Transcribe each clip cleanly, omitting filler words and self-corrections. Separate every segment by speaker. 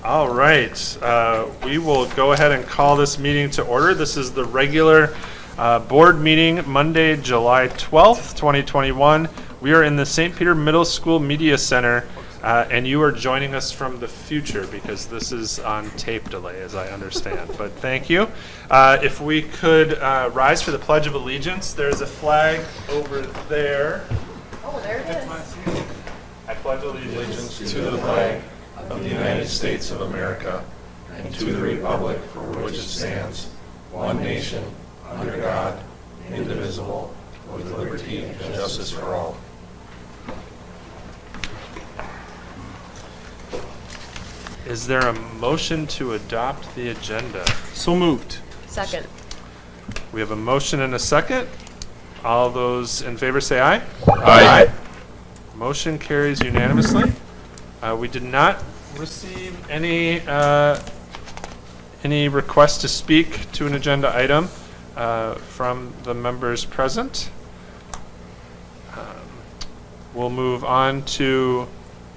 Speaker 1: All right, we will go ahead and call this meeting to order. This is the regular board meeting, Monday, July 12th, 2021. We are in the St. Peter Middle School Media Center, and you are joining us from the future because this is on tape delay, as I understand. But thank you. If we could rise for the Pledge of Allegiance. There's a flag over there.
Speaker 2: Oh, there it is.
Speaker 1: I pledge allegiance
Speaker 3: to the flag of the United States of America and to the republic for which it stands, one nation, under God, indivisible, with liberty and justice for all.
Speaker 1: Is there a motion to adopt the agenda?
Speaker 4: So moved.
Speaker 2: Second.
Speaker 1: We have a motion and a second. All those in favor say aye.
Speaker 3: Aye.
Speaker 1: Motion carries unanimously. We did not receive any requests to speak to an agenda item from the members present. We'll move on to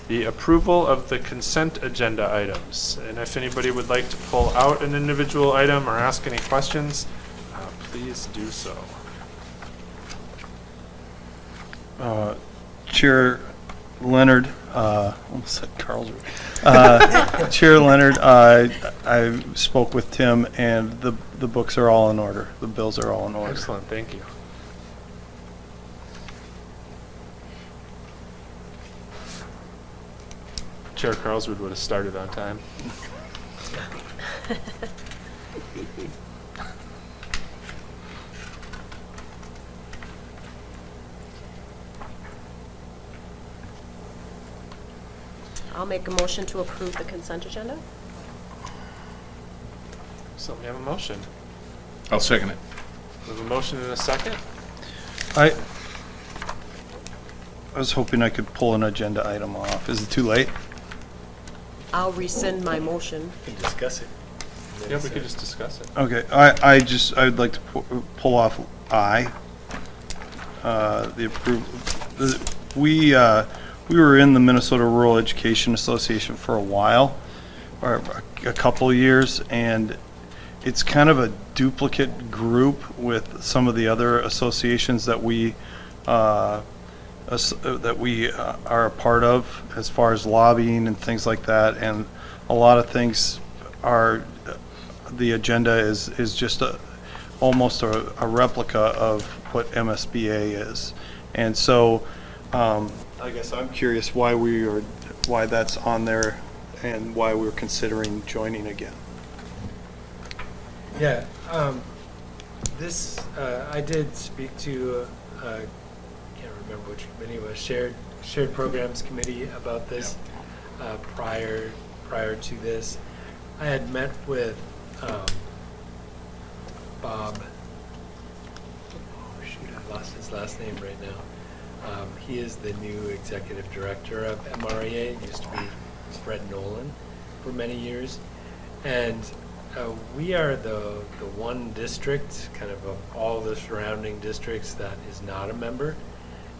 Speaker 1: the approval of the consent agenda items. And if anybody would like to pull out an individual item or ask any questions, please do so.
Speaker 4: Chair Leonard, almost said Carlsruhe. Chair Leonard, I spoke with Tim, and the books are all in order. The bills are all in order.
Speaker 1: Excellent, thank you. Chair Carlswood would have started on time.
Speaker 2: I'll make a motion to approve the consent agenda.
Speaker 1: So we have a motion.
Speaker 3: I'll second it.
Speaker 1: We have a motion and a second.
Speaker 4: I was hoping I could pull an agenda item off. Is it too late?
Speaker 2: I'll rescind my motion.
Speaker 5: Can discuss it.
Speaker 1: Yeah, we could just discuss it.
Speaker 4: Okay, I'd like to pull off I. The approval. We were in the Minnesota Rural Education Association for a while, or a couple of years, and it's kind of a duplicate group with some of the other associations that we are a part of, as far as lobbying and things like that. And a lot of things are, the agenda is just almost a replica of what MSBA is. And so I guess I'm curious why that's on there and why we're considering joining again.
Speaker 5: Yeah, this, I did speak to, can't remember which committee it was, shared programs committee about this prior to this. I had met with Bob, oh shoot, I lost his last name right now. He is the new executive director of MREA. It used to be Fred Nolan for many years. And we are the one district, kind of all the surrounding districts, that is not a member.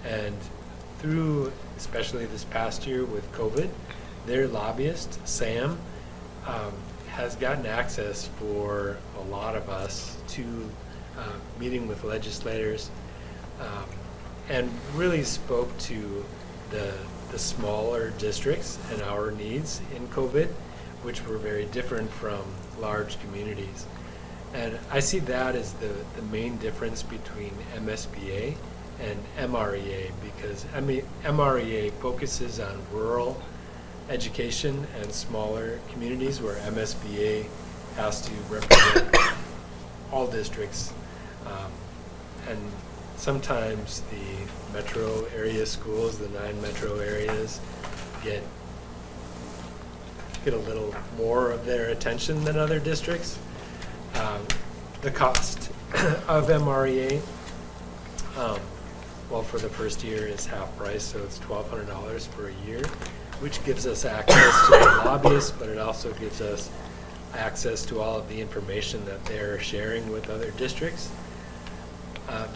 Speaker 5: And through, especially this past year with COVID, their lobbyist, Sam, has gotten access for a lot of us to meeting with legislators, and really spoke to the smaller districts and our needs in COVID, which were very different from large communities. And I see that as the main difference between MSBA and MREA, because MREA focuses on rural education and smaller communities, where MSBA has to represent all districts. And sometimes the metro area schools, the 9 metro areas, get a little more of their attention than other districts. The cost of MREA, well, for the first year is half price, so it's $1,200 for a year, which gives us access to the lobbyists, but it also gives us access to all of the information that they're sharing with other districts.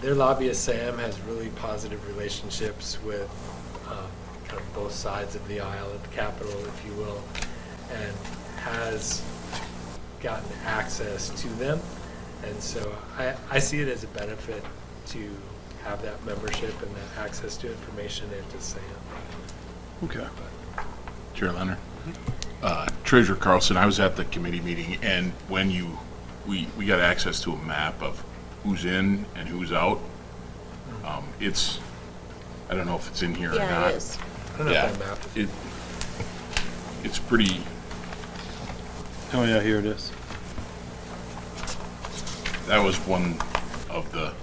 Speaker 5: Their lobbyist, Sam, has really positive relationships with kind of both sides of the aisle at the Capitol, if you will, and has gotten access to them. And so I see it as a benefit to have that membership and that access to information and to say it.
Speaker 4: Okay.
Speaker 3: Chair Leonard. Treasurer Carlson, I was at the committee meeting, and when we got access to a map of who's in and who's out. It's, I don't know if it's in here or not.
Speaker 2: Yeah, it is.
Speaker 5: I don't know
Speaker 3: Yeah,
Speaker 5: if that map is.
Speaker 3: it's pretty,
Speaker 4: Oh, yeah, here it is.
Speaker 3: that was one of the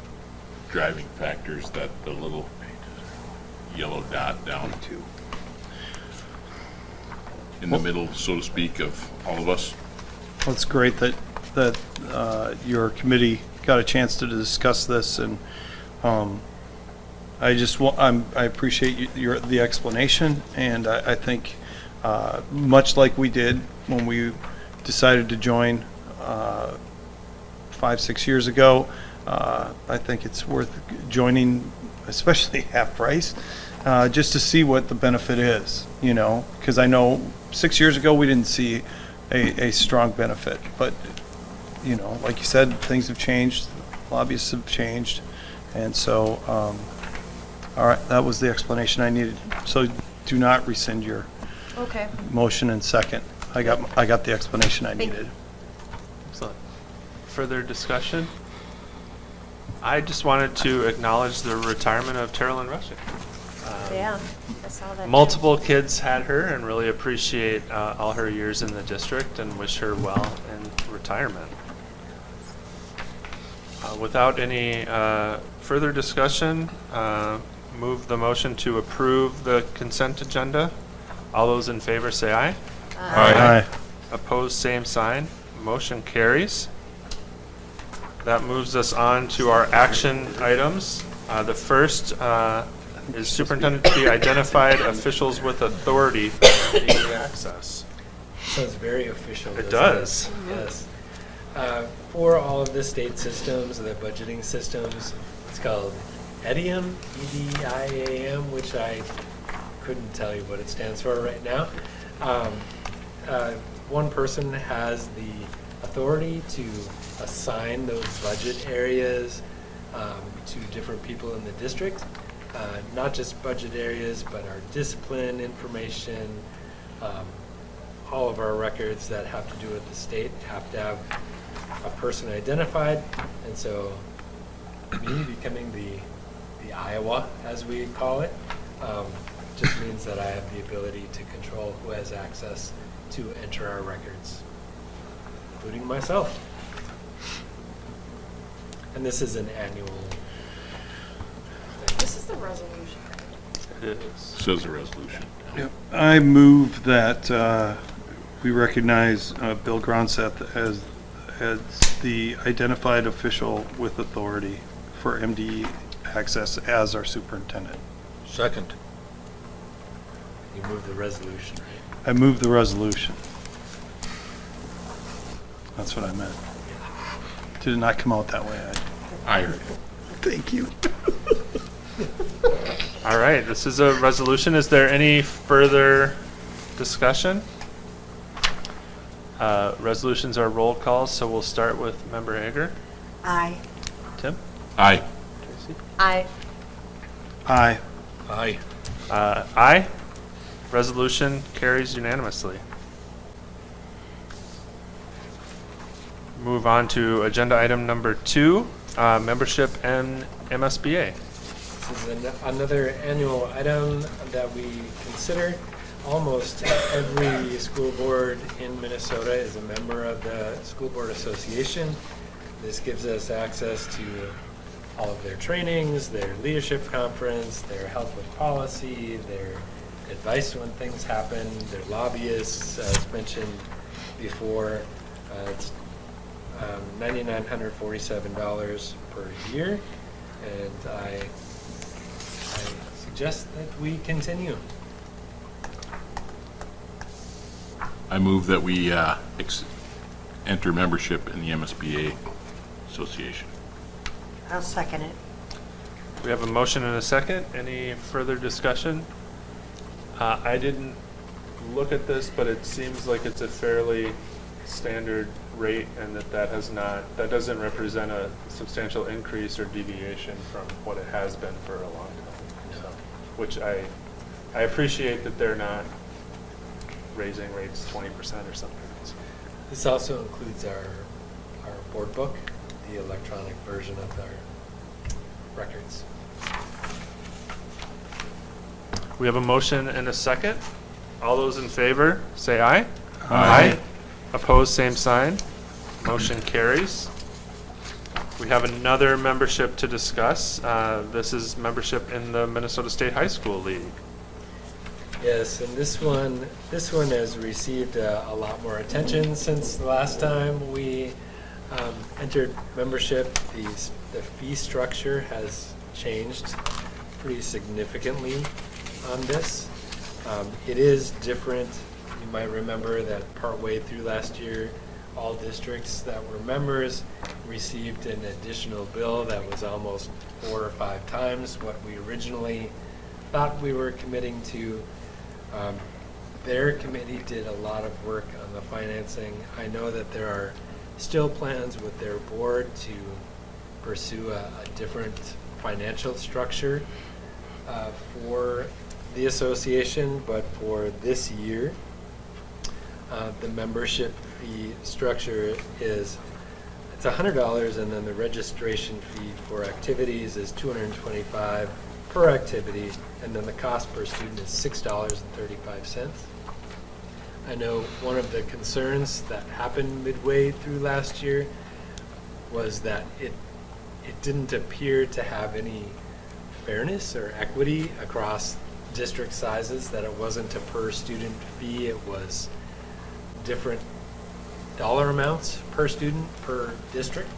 Speaker 3: driving factors, that the little yellow dot down in the middle, so to speak, of all of us.
Speaker 4: Well, it's great that your committee got a chance to discuss this, and I appreciate the explanation, and I think much like we did when we decided to join 5-6 years ago, I think it's worth joining, especially half price, just to see what the benefit is, because I know 6 years ago we didn't see a strong benefit, but like you said, things have changed, lobbyists have changed, and so all right, that was the explanation I needed. So do not rescind your
Speaker 2: Okay.
Speaker 4: motion and second. I got the explanation I
Speaker 2: Thank
Speaker 4: needed.
Speaker 1: Excellent. Further discussion? I just wanted to acknowledge the retirement of Terrell Rushing.
Speaker 2: Yeah, I saw that. too.
Speaker 1: Multiple kids had her and really appreciate all her years in the district and wish her well in retirement. Without any further discussion, move the motion to approve the consent agenda. All those in favor say aye.
Speaker 4: Aye.
Speaker 1: Opposed, same sign. Motion carries. That moves us on to our action items. The first is superintendent to be identified officials with authority for MDE access.
Speaker 5: Sounds very official.
Speaker 1: It
Speaker 5: doesn't
Speaker 1: does.
Speaker 5: Yes. For all of the state systems, the budgeting systems, it's called EDIAM, E-D-I-A-M, which I couldn't tell you what it stands for right now. One person has the authority to assign those budget areas to different people in the district. Not just budget areas, but our discipline information, all of our records that have to do with the state have to have a person identified. And so me becoming the Iowa, as we call it, just means that I have the ability to control who has access to enter our records, including myself. And this is an annual thing.
Speaker 2: This is the resolution.
Speaker 1: It is.
Speaker 3: Says the resolution.
Speaker 4: Yep. I move that we recognize Bill Gronseth as the identified official with authority for MDE access as our superintendent.
Speaker 3: Second.
Speaker 5: You move the resolution, right?
Speaker 4: I move the resolution. That's what I meant. Did it not come out that way?
Speaker 3: I heard.
Speaker 4: Thank you.
Speaker 1: All right, this is a resolution. Is there any further discussion? Resolutions are roll calls, so we'll start with Member Hager.
Speaker 2: Aye.
Speaker 1: Tim?
Speaker 3: Aye.
Speaker 1: Tracy?
Speaker 2: Aye.
Speaker 4: Aye.
Speaker 3: Aye.
Speaker 1: Aye. Resolution carries unanimously. Move on to agenda item number 2, membership and MSBA.
Speaker 5: This is another annual item that we consider. Almost every school board in Minnesota is a member of the School Board Association. This gives us access to all of their trainings, their leadership conference, their help with policy, their advice when things happen, their lobbyists, as mentioned before. It's $9,947 per year, and I suggest that we continue.
Speaker 3: I move that we enter membership in the MSBA Association.
Speaker 6: I'll second it.
Speaker 1: We have a motion and a second. Any further discussion? I didn't look at this, but it seems like it's a fairly standard rate and that doesn't represent a substantial increase or deviation from what it has been for a long time. So, which I appreciate that they're not raising rates 20% or something. So,
Speaker 5: This also includes our board book, the electronic version of our records.
Speaker 1: we have a motion and a second. All those in favor, say aye.
Speaker 4: Aye.
Speaker 1: Opposed, same sign. Motion carries. We have another membership to discuss. This is membership in the Minnesota State High School League.
Speaker 5: Yes, and this one has received a lot more attention since the last time we entered membership. The fee structure has changed pretty significantly on this. It is different. You might remember that partway through last year, all districts that were members received an additional bill that was almost 4 or 5 times what we originally thought we were committing to. Their committee did a lot of work on the financing. I know that there are still plans with their board to pursue a different financial structure for the association, but for this year, the membership fee structure is, it's $100, and then the registration fee for activities is $225 per activity, and then the cost per student is $6.35. I know one of the concerns that happened midway through last year was that it didn't appear to have any fairness or equity across district sizes, that it wasn't a per student fee, it was different dollar amounts per student per district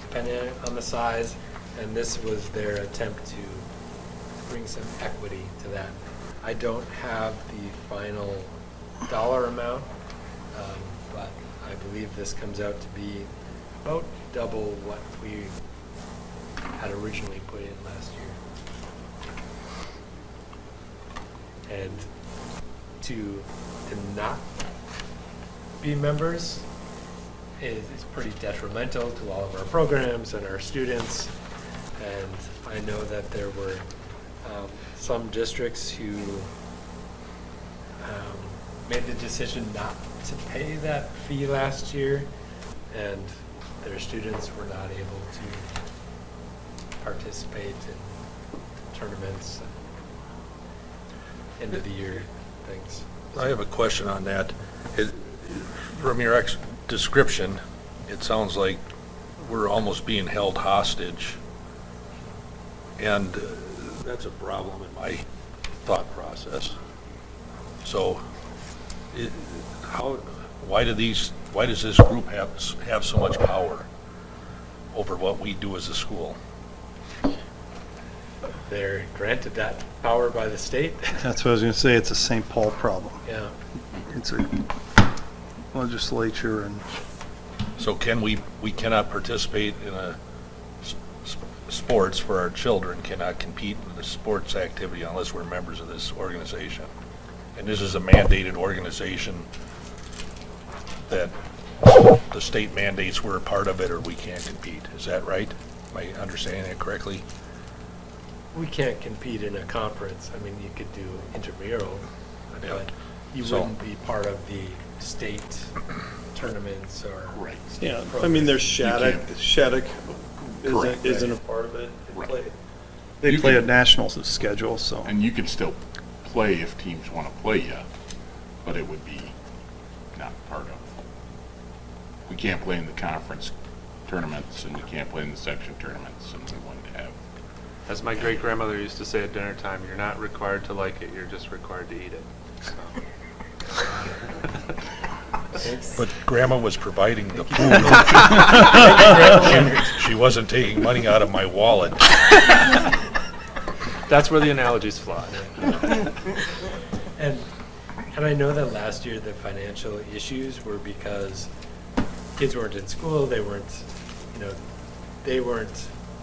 Speaker 5: depending on the size, and this was their attempt to bring some equity to that. I don't have the final dollar amount, but I believe this comes out to be about double what we had originally put in last year. And to not be members is pretty detrimental to all of our programs and our students. And I know that there were some districts who made the decision not to pay that fee last year, and their students were not able to participate in tournaments and end of the year things.
Speaker 3: I have a question on that. From your description, it sounds like we're almost being held hostage. And that's a problem in my thought process. So, why does this group have so much power over what we do as a school?
Speaker 5: They're granted that power by the state.
Speaker 4: That's what I was going to say. It's a St. Paul problem.
Speaker 5: Yeah.
Speaker 4: It's a legislature and
Speaker 3: So we cannot participate in sports for our children, cannot compete in the sports activity unless we're members of this organization. And this is a mandated organization that the state mandates we're a part of it or we can't compete. Is that right? Am I understanding that correctly?
Speaker 5: We can't compete in a conference. I mean, you could do intramural,
Speaker 3: Yeah.
Speaker 5: but you
Speaker 3: So-
Speaker 5: wouldn't be part of the state tournaments or.
Speaker 7: Right.
Speaker 4: yeah. I mean, there's Shattuck.
Speaker 7: can't.
Speaker 4: Shattuck
Speaker 7: Correct.
Speaker 4: isn't a part of it.
Speaker 7: Right.
Speaker 4: They
Speaker 7: You
Speaker 4: play a
Speaker 7: can-
Speaker 4: national schedule, so
Speaker 7: And you can still play if teams want to play you, but it would be not part of. We can't play in the conference tournaments, and we can't play in the section tournaments, and we wanted to have.
Speaker 1: As my great-grandmother used to say at dinner time, you're not required to like it, you're just required to eat it.
Speaker 3: But Grandma was providing the food. She wasn't taking money out of my wallet.
Speaker 1: That's where the analogy's flawed.
Speaker 5: And I know that last year the financial issues were because kids weren't in school, they weren't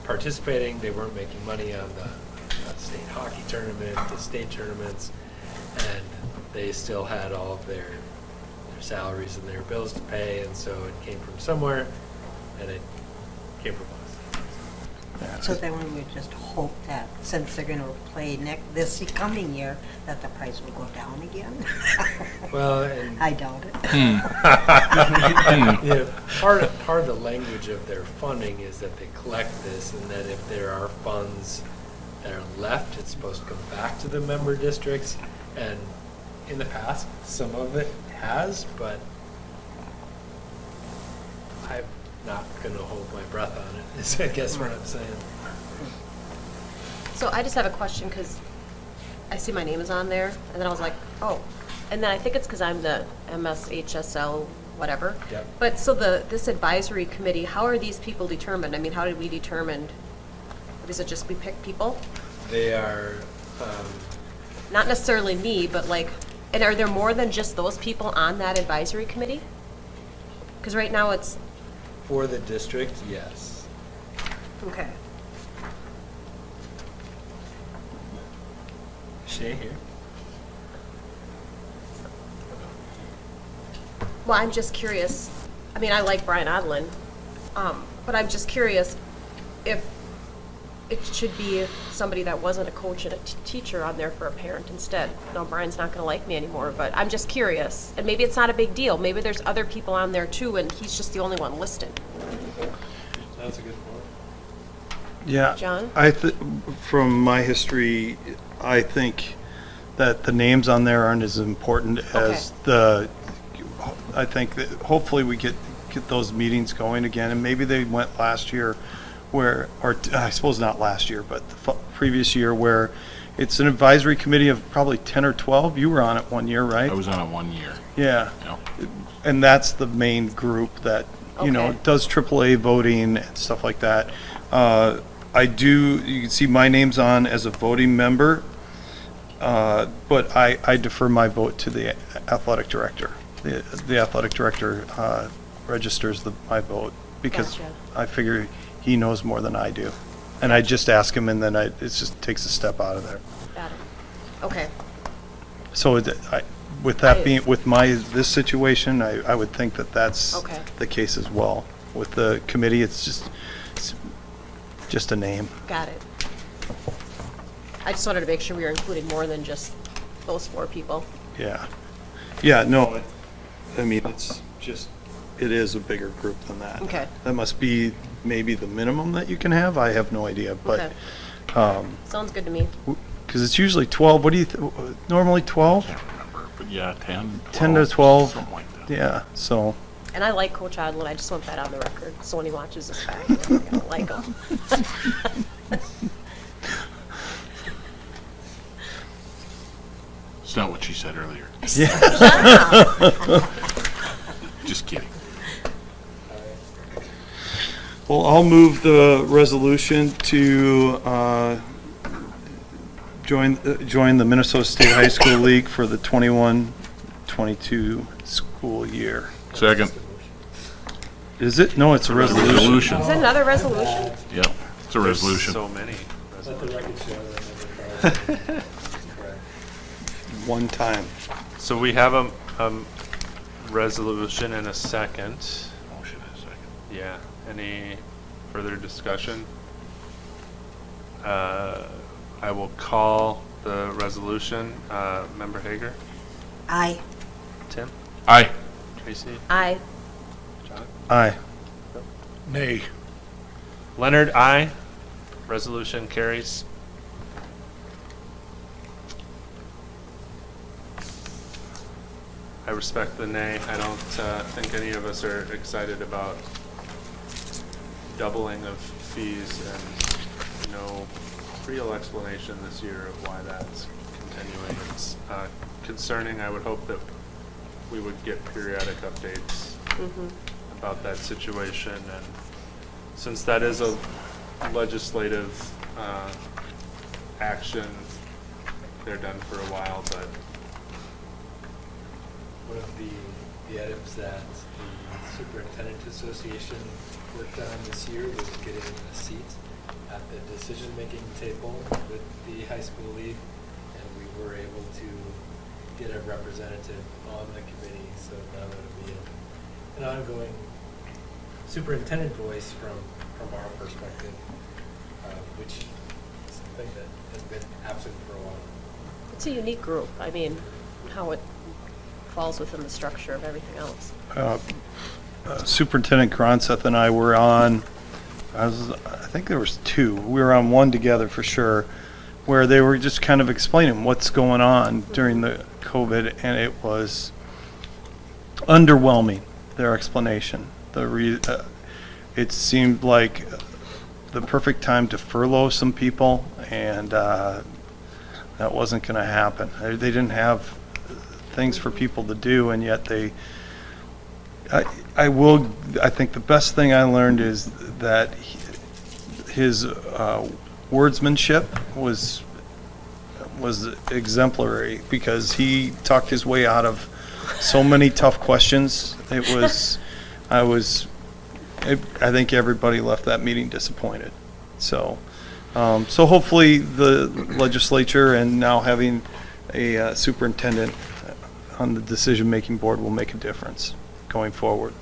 Speaker 5: participating, they weren't making money on the state hockey tournament, the state tournaments, and they still had all of their salaries and their bills to pay, and so it came from somewhere, and it came from us.
Speaker 6: So then we would just hope that since they're going to play this coming year, that the price will go down again?
Speaker 5: Well, and
Speaker 6: I doubt it.
Speaker 5: yeah, part of the language of their funding is that they collect this, and that if there are funds that are left, it's supposed to come back to the member districts. And in the past, some of it has, but I'm not going to hold my breath on it, is I guess what I'm saying.
Speaker 2: So I just have a question, because I see my name is on there, and then I was like, oh. And then I think it's because I'm the MSHSL whatever.
Speaker 5: Yep.
Speaker 2: But so this advisory committee, how are these people determined? I mean, how did we determine? Is it just we pick people?
Speaker 5: They are,
Speaker 2: Not necessarily me, but like, and are there more than just those people on that advisory committee? Because right now it's,
Speaker 5: for the district, yes.
Speaker 2: okay.
Speaker 5: Shay here?
Speaker 2: Well, I'm just curious. I mean, I like Brian Odlin, but I'm just curious if it should be somebody that wasn't a coach and a teacher on there for a parent instead. No, Brian's not going to like me anymore, but I'm just curious. And maybe it's not a big deal. Maybe there's other people on there too, and he's just the only one listed.
Speaker 5: That's a good point.
Speaker 4: Yeah.
Speaker 2: John?
Speaker 4: From my history, I think that the names on there aren't as important as I think that hopefully we get those meetings going again, and maybe they went last year or I suppose not last year, but the previous year, where it's an advisory committee of probably 10 or 12. You were on it one year, right?
Speaker 7: I was on it 1 year.
Speaker 4: Yeah.
Speaker 7: Yeah.
Speaker 4: And that's the main group that,
Speaker 2: Okay.
Speaker 4: does AAA voting and stuff like that. You can see my name's on as a voting member, but I defer my vote to the athletic director. The athletic director registers my vote because
Speaker 2: Gotcha.
Speaker 4: I figure he knows more than I do. And I just ask him, and then it just takes a step out of there.
Speaker 2: Got it. Okay.
Speaker 4: So with this situation, I would think that that's
Speaker 2: Okay.
Speaker 4: the case as well. With the committee, it's just a name.
Speaker 2: Got it. I just wanted to make sure we were including more than just those 4 people.
Speaker 4: Yeah. Yeah, no, I mean, it is a bigger group than that.
Speaker 2: Okay.
Speaker 4: That must be maybe the minimum that you can have. I have no idea, but,
Speaker 2: Sounds good to me.
Speaker 4: because it's usually 12. What do you, normally 12?
Speaker 7: Can't remember, but yeah, 10,
Speaker 4: 10 to 12.
Speaker 7: something like that.
Speaker 4: Yeah, so.
Speaker 2: And I like Coach Odlin. I just want that on the record, so when he watches this back, I don't like him.
Speaker 7: It's not what she said earlier. Just kidding.
Speaker 4: Well, I'll move the resolution to join the Minnesota State High School League for the 21-22 school year.
Speaker 7: Second.
Speaker 4: Is it? No, it's a resolution.
Speaker 7: Resolution.
Speaker 2: Is it another resolution?
Speaker 7: Yep, it's a resolution.
Speaker 1: So many.
Speaker 5: Let the record show that never tried. Correct.
Speaker 4: One time.
Speaker 1: So we have a resolution and a second.
Speaker 7: Motion in a second.
Speaker 1: Yeah. Any further discussion? I will call the resolution. Member Hager?
Speaker 6: Aye.
Speaker 1: Tim?
Speaker 7: Aye.
Speaker 1: Tracy?
Speaker 2: Aye.
Speaker 1: John?
Speaker 4: Aye.
Speaker 7: Nay.
Speaker 1: Leonard, aye. Resolution carries. I respect the nay. I don't think any of us are excited about doubling of fees and no real explanation this year of why that's continuing. It's concerning. I would hope that we would get periodic updates about that situation, and since that is a legislative action, they're done for a while, but
Speaker 5: One of the items that the Superintendent Association worked on this year was getting a seat at the decision-making table with the high school league, and we were able to get a representative on the committee, so now that'll be an ongoing superintendent voice from our perspective, which is something that has been absent for a while.
Speaker 2: It's a unique group. I mean, how it falls within the structure of everything else.
Speaker 4: Superintendent Gronseth and I were on, I think there was two. We were on one together for sure, where they were just kind of explaining what's going on during the COVID, and it was underwhelming, their explanation. It seemed like the perfect time to furlough some people, and that wasn't going to happen. They didn't have things for people to do, and yet I think the best thing I learned is that his wordsmanship was exemplary, because he talked his way out of so many tough questions. I think everybody left that meeting disappointed. So hopefully the legislature, and now having a superintendent on the decision-making board, will make a difference going forward.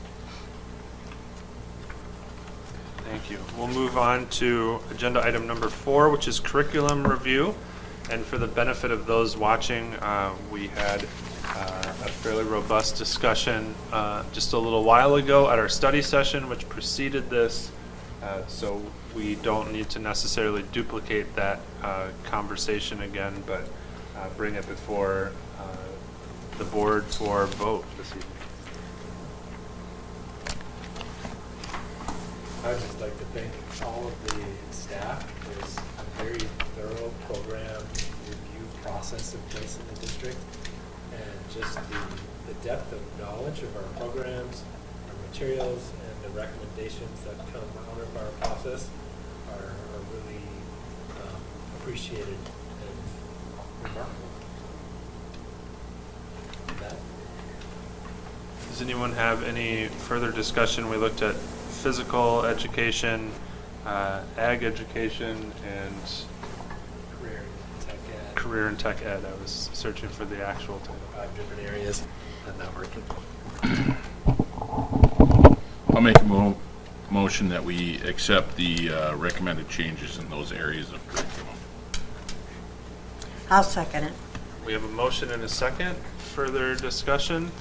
Speaker 1: Thank you. We'll move on to agenda item number 4, which is curriculum review. And for the benefit of those watching, we had a fairly robust discussion just a little while ago at our study session, which preceded this. So we don't need to necessarily duplicate that conversation again, but bring it before the board for vote this evening.
Speaker 5: I would just like to thank all of the staff. There's a very thorough program review process in place in the district, and just the depth of knowledge of our programs, our materials, and the recommendations that come out of our process are really appreciated and remarkable. With that,
Speaker 1: Does anyone have any further discussion? We looked at physical education, ag education, and career and tech ed. I was searching for the actual title.
Speaker 5: 5 different areas and not working.
Speaker 7: I'll make a motion that we accept the recommended changes in those areas of curriculum.
Speaker 6: I'll second it.
Speaker 1: We have a motion and a second. Further discussion?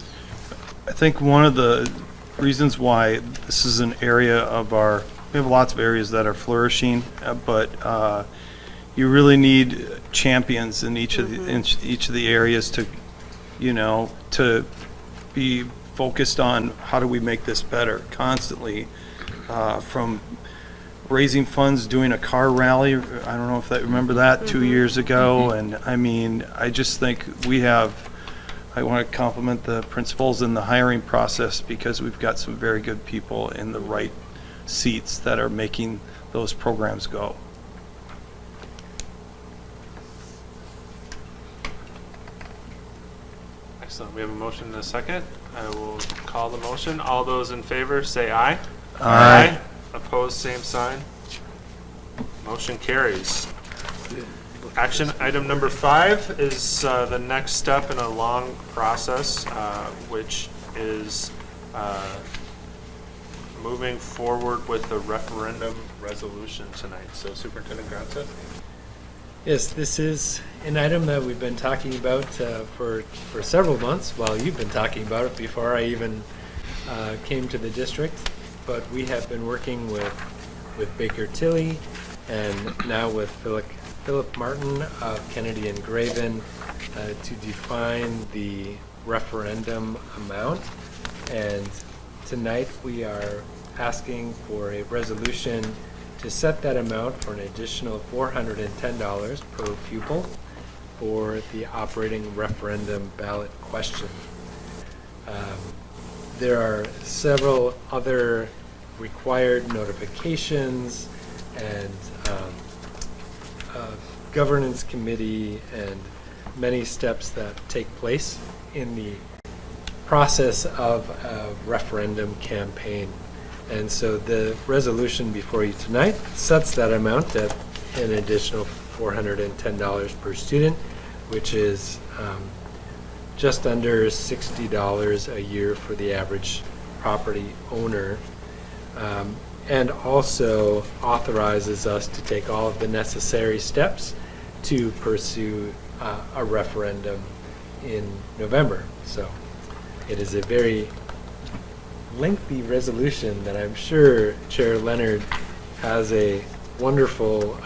Speaker 4: I think one of the reasons why this is an area of we have lots of areas that are flourishing, but you really need champions in each of the areas to be focused on how do we make this better constantly, from raising funds, doing a car rally. I don't know if that, remember that 2 years ago. And I mean, I just think I want to compliment the principals in the hiring process, because we've got some very good people in the right seats that are making those programs go.
Speaker 1: Excellent. We have a motion and a second. I will call the motion. All those in favor say aye.
Speaker 4: Aye.
Speaker 1: Opposed, same sign. Motion carries. Action item number 5 is the next step in a long process, which is moving forward with the referendum resolution tonight. So Superintendent Gronseth?
Speaker 5: Yes, this is an item that we've been talking about for several months. Well, you've been talking about it before I even came to the district. But we have been working with Baker Tilly, and now with Philip Martin of Kennedy and Graven to define the referendum amount. And tonight we are asking for a resolution to set that amount for an additional $410 per pupil for the operating referendum ballot question. There are several other required notifications and governance committee and many steps that take place in the process of a referendum campaign. And so the resolution before you tonight sets that amount at an additional $410 per student, which is just under $60 a year for the average property owner, and also authorizes us to take all of the necessary steps to pursue a referendum in November. So it is a very lengthy resolution that I'm sure Chair Leonard has a wonderful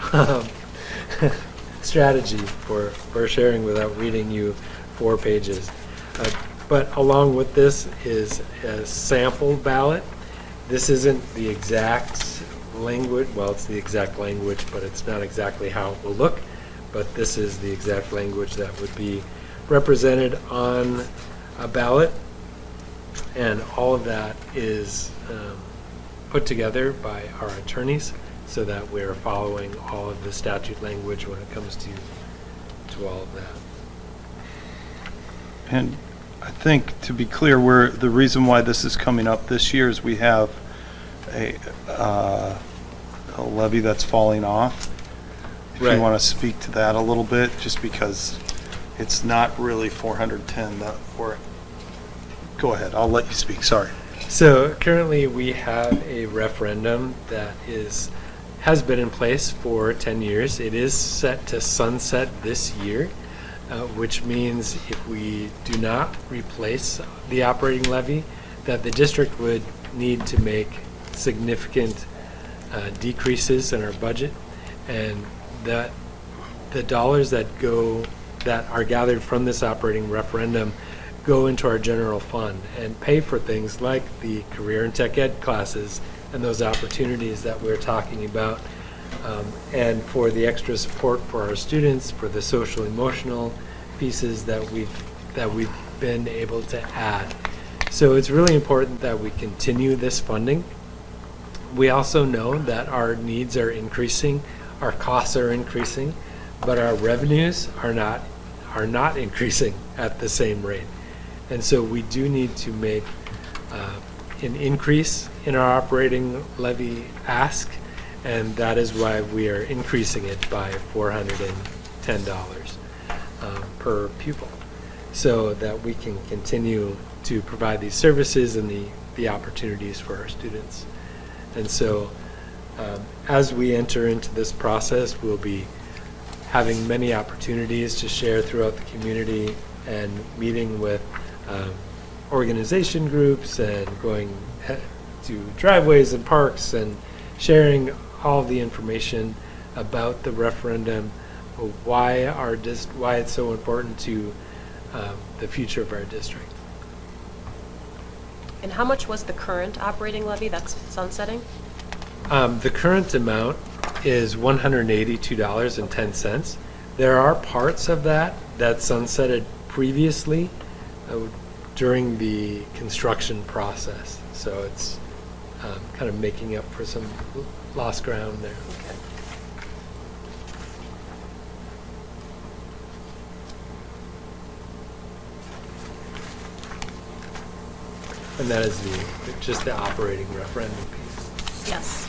Speaker 5: strategy for sharing without reading you 4 pages. But along with this is a sample ballot. This isn't the exact language, well, it's the exact language, but it's not exactly how it will look. But this is the exact language that would be represented on a ballot. And all of that is put together by our attorneys so that we're following all of the statute language when it comes to all of that.
Speaker 4: And I think, to be clear, the reason why this is coming up this year is we have a levy that's falling off. If
Speaker 5: Right.
Speaker 4: you want to speak to that a little bit, just because it's not really 410 that we're, go ahead, I'll let you speak, sorry.
Speaker 5: So currently we have a referendum that has been in place for 10 years. It is set to sunset this year, which means if we do not replace the operating levy, that the district would need to make significant decreases in our budget, and that the dollars that are gathered from this operating referendum go into our general fund and pay for things like the career and tech ed classes and those opportunities that we're talking about, and for the extra support for our students, for the social emotional pieces that we've been able to add. So it's really important that we continue this funding. We also know that our needs are increasing, our costs are increasing, but our revenues are not increasing at the same rate. And so we do need to make an increase in our operating levy ask, and that is why we are increasing it by $410 per pupil, so that we can continue to provide these services and the opportunities for our students. And so as we enter into this process, we'll be having many opportunities to share throughout the community and meeting with organization groups and going to driveways and parks and sharing all the information about the referendum, why it's so important to the future of our district.
Speaker 2: And how much was the current operating levy that's sunsetting?
Speaker 5: The current amount is $182.10. There are parts of that sunsetted previously during the construction process. So it's kind of making up for some lost ground there.
Speaker 2: Okay.
Speaker 5: And that is just the operating referendum piece.
Speaker 2: Yes.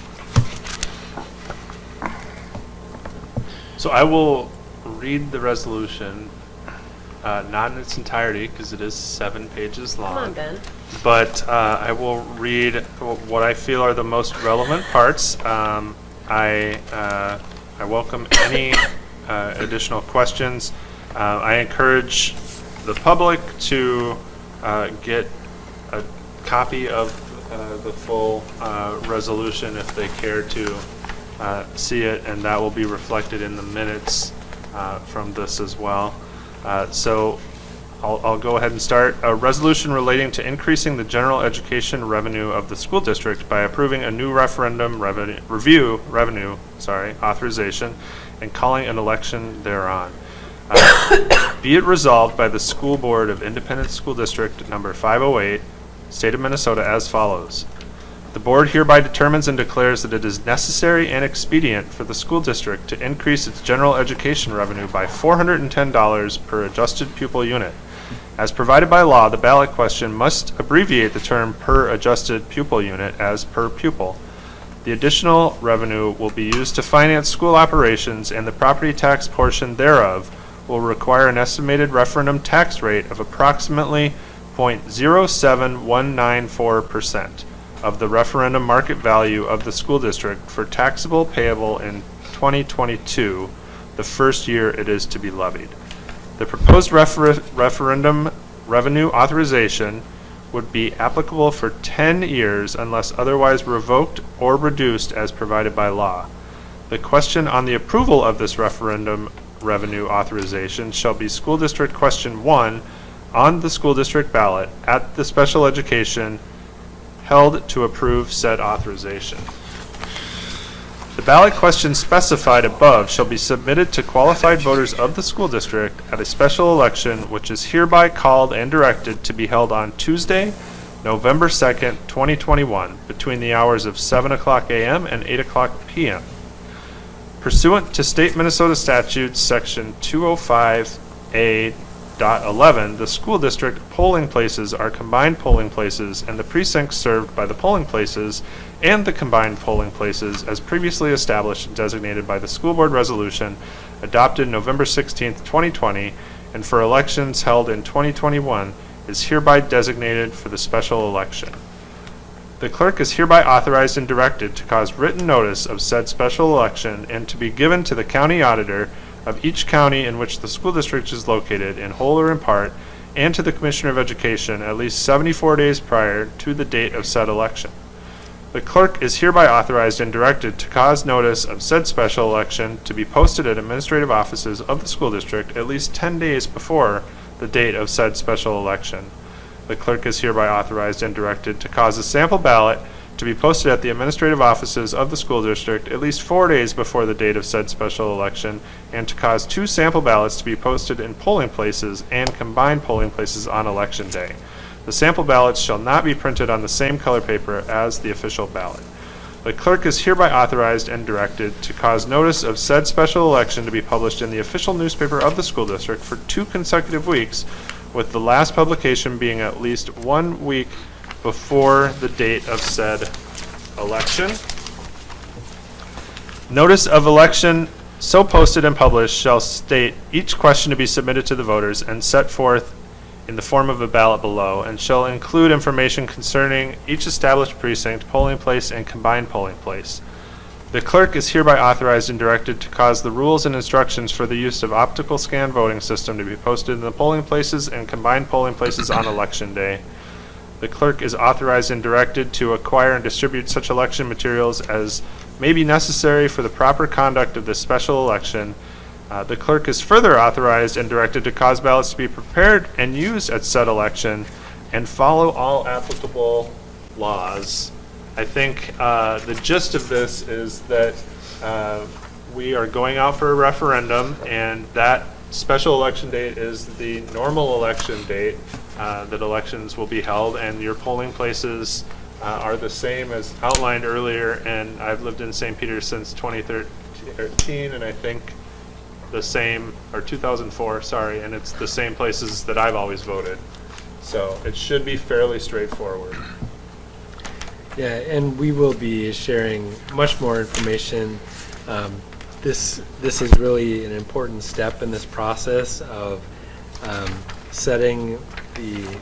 Speaker 1: So I will read the resolution, not in its entirety, because it is 7 pages long.
Speaker 2: Come on, Ben.
Speaker 1: But I will read what I feel are the most relevant parts. I welcome any additional questions. I encourage the public to get a copy of the full resolution if they care to see it, and that will be reflected in the minutes from this as well. So I'll go ahead and start. A resolution relating to increasing the general education revenue of the school district by approving a new referendum revenue authorization and calling an election thereon. Be it resolved by the School Board of Independent School District number 508, State of Minnesota as follows. The board hereby determines and declares that it is necessary and expedient for the school district to increase its general education revenue by $410 per adjusted pupil unit. As provided by law, the ballot question must abbreviate the term per adjusted pupil unit as per pupil. The additional revenue will be used to finance school operations, and the property tax portion thereof will require an estimated referendum tax rate of approximately 0.07194% of the referendum market value of the school district for taxable payable in 2022, the first year it is to be levied. The proposed referendum revenue authorization would be applicable for 10 years unless otherwise revoked or reduced as provided by law. The question on the approval of this referendum revenue authorization shall be School District Question 1 on the school district ballot at the special education held to approve said authorization. The ballot question specified above shall be submitted to qualified voters of the school district at a special election which is hereby called and directed to be held on Tuesday, November 2nd, 2021, between the hours of 7 o'clock a.m. and 8 o'clock p.m. Pursuant to State Minnesota Statutes, Section 205A.11, the school district polling places are combined polling places, and the precincts served by the polling places and the combined polling places as previously established and designated by the school board resolution adopted November 16, 2020, and for elections held in 2021 is hereby designated for the special election. The clerk is hereby authorized and directed to cause written notice of said special election and to be given to the county auditor of each county in which the school district is located, in whole or in part, and to the Commissioner of Education at least 74 days prior to the date of said election. The clerk is hereby authorized and directed to cause notice of said special election to be posted at administrative offices of the school district at least 10 days before the date of said special election. The clerk is hereby authorized and directed to cause a sample ballot to be posted at the administrative offices of the school district at least 4 days before the date of said special election, and to cause 2 sample ballots to be posted in polling places and combined polling places on election day. The sample ballots shall not be printed on the same color paper as the official ballot. The clerk is hereby authorized and directed to cause notice of said special election to be published in the official newspaper of the school district for 2 consecutive weeks, with the last publication being at least 1 week before the date of said election. Notice of election so posted and published shall state each question to be submitted to the voters and set forth in the form of a ballot below, and shall include information concerning each established precinct, polling place, and combined polling place. The clerk is hereby authorized and directed to cause the rules and instructions for the use of optical scan voting system to be posted in the polling places and combined polling places on election day. The clerk is authorized and directed to acquire and distribute such election materials as may be necessary for the proper conduct of this special election. The clerk is further authorized and directed to cause ballots to be prepared and used at said election and follow all applicable laws. I think the gist of this is that we are going out for a referendum, and that special election date is the normal election date that elections will be held, and your polling places are the same as outlined earlier. And I've lived in St. Peter since 2013, and I think the same, or 2004, sorry, and it's the same places that I've always voted. So it should be fairly straightforward.
Speaker 5: Yeah, and we will be sharing much more information. This is really an important step in this process of setting the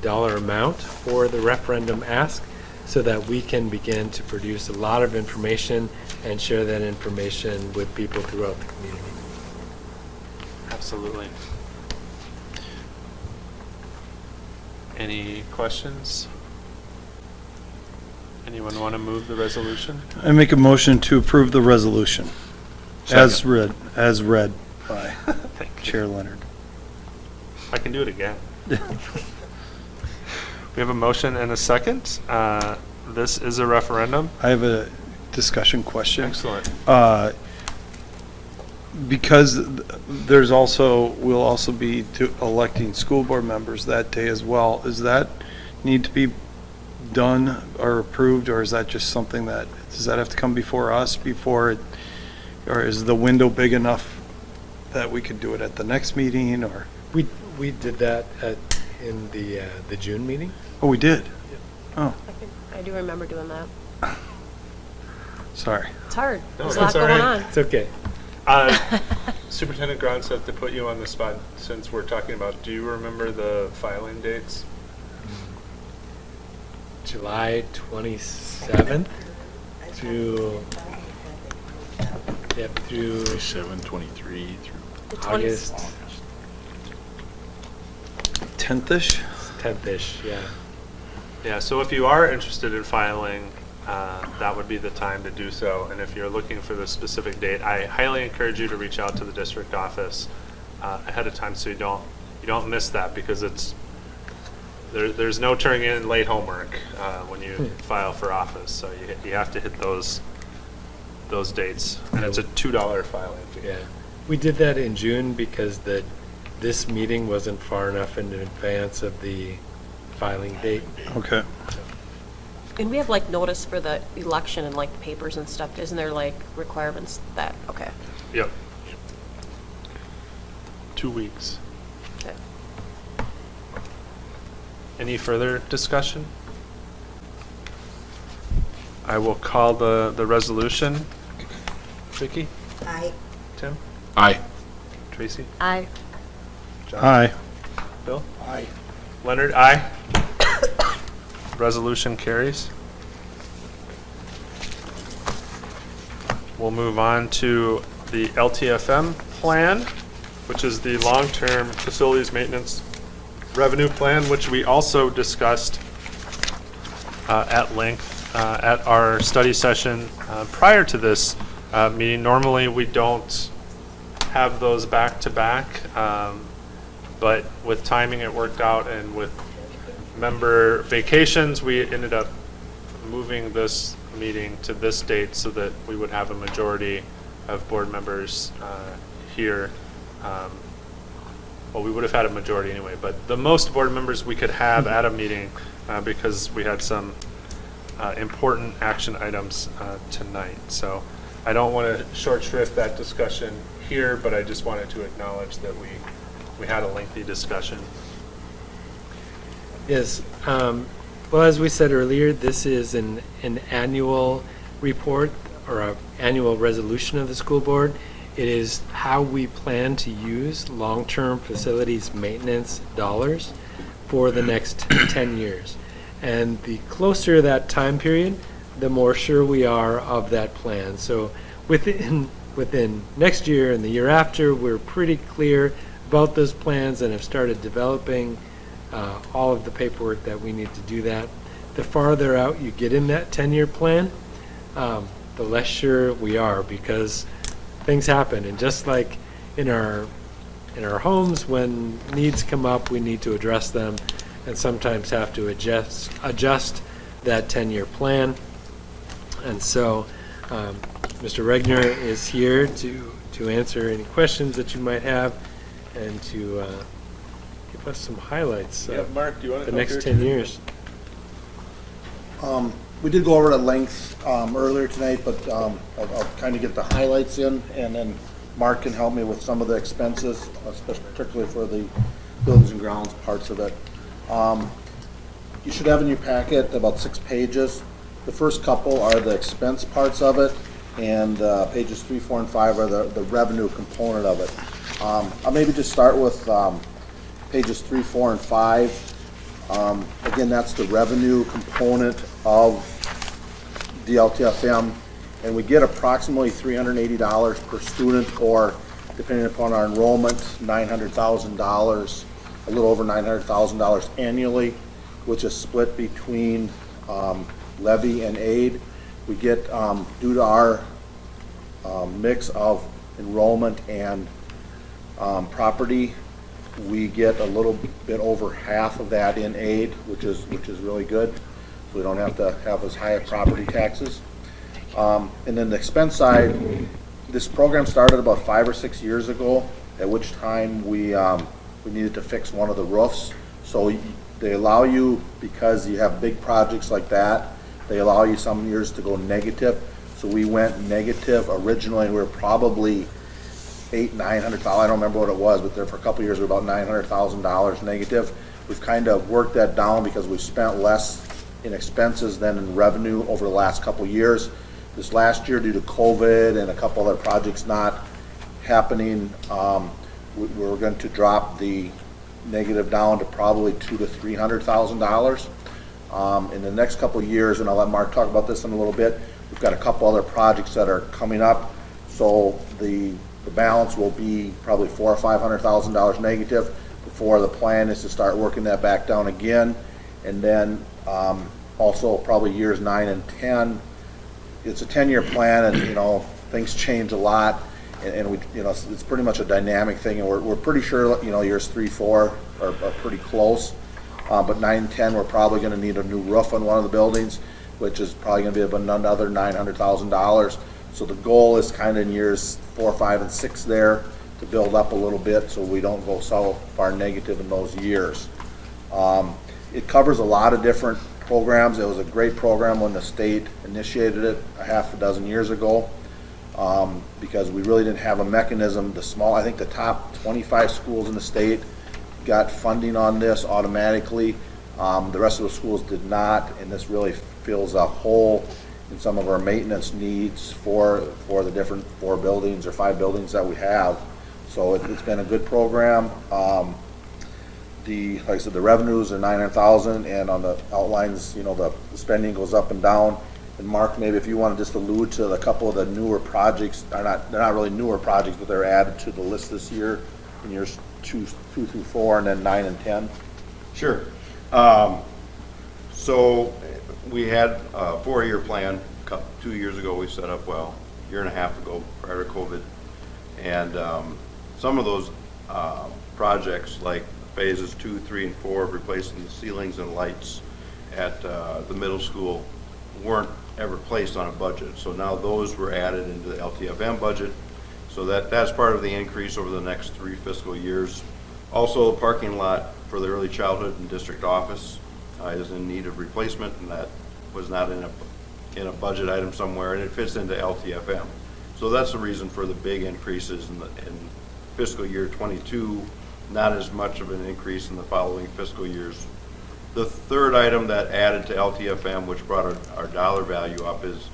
Speaker 5: dollar amount for the referendum ask, so that we can begin to produce a lot of information and share that information with people throughout the community.
Speaker 1: Absolutely. Any questions? Anyone want to move the resolution?
Speaker 4: I make a motion to approve the resolution as read by
Speaker 1: Thank you.
Speaker 4: Chair Leonard.
Speaker 1: I can do it again. We have a motion and a second. This is a referendum.
Speaker 4: I have a discussion question.
Speaker 1: Excellent.
Speaker 4: Because we'll also be electing school board members that day as well. Does that need to be done or approved, or is that just something does that have to come before us or is the window big enough that we could do it at the next meeting, or?
Speaker 5: We did that in the June meeting.
Speaker 4: Oh, we did? Oh,
Speaker 2: I do remember doing that.
Speaker 4: sorry.
Speaker 2: It's hard.
Speaker 1: No,
Speaker 2: There's a
Speaker 1: that's
Speaker 2: lot
Speaker 1: all
Speaker 2: going
Speaker 1: right.
Speaker 2: on.
Speaker 5: It's okay.
Speaker 1: Superintendent Gronseth, to put you on the spot, since we're talking about, do you remember the filing dates?
Speaker 5: July 27th through, yep, through
Speaker 7: 7/23 through
Speaker 2: The 20
Speaker 5: August
Speaker 7: August.
Speaker 4: 10th-ish?
Speaker 5: 10th-ish, yeah.
Speaker 1: Yeah, so if you are interested in filing, that would be the time to do so. And if you're looking for the specific date, I highly encourage you to reach out to the district office ahead of time so you don't miss that, because there's no turning in late homework when you file for office. So you have to hit those dates, and it's a $2 filing fee.
Speaker 5: Yeah, we did that in June because this meeting wasn't far enough in advance of the filing date.
Speaker 4: Okay.
Speaker 2: And we have like notice for the election and like papers and stuff. Isn't there like requirements that, okay.
Speaker 1: Yep. 2 weeks.
Speaker 2: Okay.
Speaker 1: Any further discussion? I will call the resolution. Vicky?
Speaker 6: I,
Speaker 1: Tim?
Speaker 7: Aye.
Speaker 1: Tracy?
Speaker 2: Aye.
Speaker 1: John?
Speaker 4: Aye.
Speaker 1: Bill? Aye. Leonard? Aye. Resolution carries. We'll move on to the LTFM plan, which is the long-term facilities maintenance revenue plan, which we also discussed at length at our study session prior to this meeting. Normally, we don't have those back-to-back, but with timing, it worked out, and with member vacations, we ended up moving this meeting to this date so that we would have a majority of board members here. Well, we would have had a majority anyway, but the most board members we could have at a meeting because we had some important action items tonight. So I don't want to short shrift that discussion here, but I just wanted to acknowledge that we had a lengthy discussion.
Speaker 5: Yes, well, as we said earlier, this is an annual report or an annual resolution of the school board. It is how we plan to use long-term facilities maintenance dollars for the next 10 years. And the closer that time period, the more sure we are of that plan. So within next year and the year after, we're pretty clear about those plans and have started developing all of the paperwork that we need to do that. The farther out you get in that 10-year plan, the less sure we are, because things happen. And just like in our homes, when needs come up, we need to address them and sometimes have to adjust that 10-year plan. And so Mr. Regner is here to answer any questions that you might have and to give us some highlights of
Speaker 1: Mark, do you want to
Speaker 5: the next 10 years.
Speaker 8: We did go over it at length earlier tonight, but I'll kind of get the highlights in, and then Mark can help me with some of the expenses, particularly for the buildings and grounds parts of it. You should have in your packet about 6 pages. The first couple are the expense parts of it, and pages 3, 4, and 5 are the revenue component of it. I'll maybe just start with pages 3, 4, and 5. Again, that's the revenue component of the LTFM, and we get approximately $380 per student, or depending upon our enrollment, $900,000, a little over $900,000 annually, which is split between levy and aid. We get, due to our mix of enrollment and property, we get a little bit over half of that in aid, which is really good. So we don't have to have as high a property taxes. And then the expense side, this program started about 5 or 6 years ago, at which time we needed to fix one of the roofs. So they allow you, because you have big projects like that, they allow you some years to go negative. So we went negative originally, and we were probably $900,000. I don't remember what it was, but there for a couple of years we were about $900,000 negative. We've kind of worked that down because we've spent less in expenses than in revenue over the last couple of years. This last year, due to COVID and a couple other projects not happening. We're going to drop the negative down to probably $200,000 to $300,000 in the next couple of years, and I'll let Mark talk about this in a little bit. We've got a couple other projects that are coming up, so the balance will be probably $400,000 or $500,000 negative before the plan is to start working that back down again. And then also probably years 9 and 10. It's a 10-year plan, and things change a lot, and we it's pretty much a dynamic thing, and we're pretty sure years 3, 4 are pretty close. But 9 and 10, we're probably going to need a new roof on one of the buildings, which is probably going to be another $900,000. So the goal is kind of in years 4, 5, and 6 there to build up a little bit so we don't go so far negative in those years. It covers a lot of different programs. It was a great program when the state initiated it a half a dozen years ago, because we really didn't have a mechanism. I think the top 25 schools in the state got funding on this automatically. The rest of the schools did not, and this really fills a hole in some of our maintenance needs for the different 4 buildings or 5 buildings that we have. So it's been a good program. Like I said, the revenues are $900,000, and on the outlines, the spending goes up and down. And Mark, maybe if you want to just allude to a couple of the newer projects, they're not really newer projects, but they're added to the list this year in years 2 through 4, and then 9 and 10.
Speaker 9: Sure. So we had a 4-year plan 2 years ago. We set up, a year and a half ago prior to COVID. And some of those projects, like phases 2, 3, and 4 of replacing the ceilings and lights at the middle school, weren't ever placed on a budget. So now those were added into the LTFM budget. So that's part of the increase over the next 3 fiscal years. Also, the parking lot for the early childhood and district office is in need of replacement, and that was not in a budget item somewhere, and it fits into LTFM. So that's the reason for the big increases in fiscal year 22, not as much of an increase in the following fiscal years. The third item that added to LTFM, which brought our dollar value up, is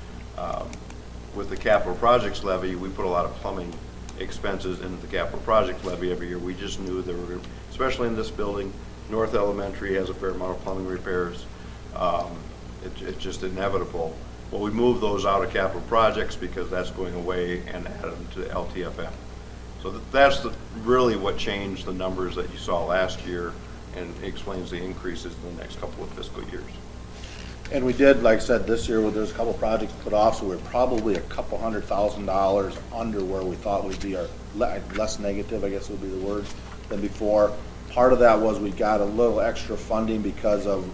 Speaker 9: with the capital projects levy. We put a lot of plumbing expenses into the capital project levy every year. We just knew there were, especially in this building, North Elementary has a fair amount of plumbing repairs. It's just inevitable. Well, we moved those out of capital projects because that's going away, and added them to LTFM. So that's really what changed the numbers that you saw last year, and explains the increases in the next couple of fiscal years.
Speaker 8: And we did, like I said, this year there's a couple projects put off, so we're probably a couple $100,000 under where we thought we'd be, or less negative, I guess would be the word, than before. Part of that was we got a little extra funding because of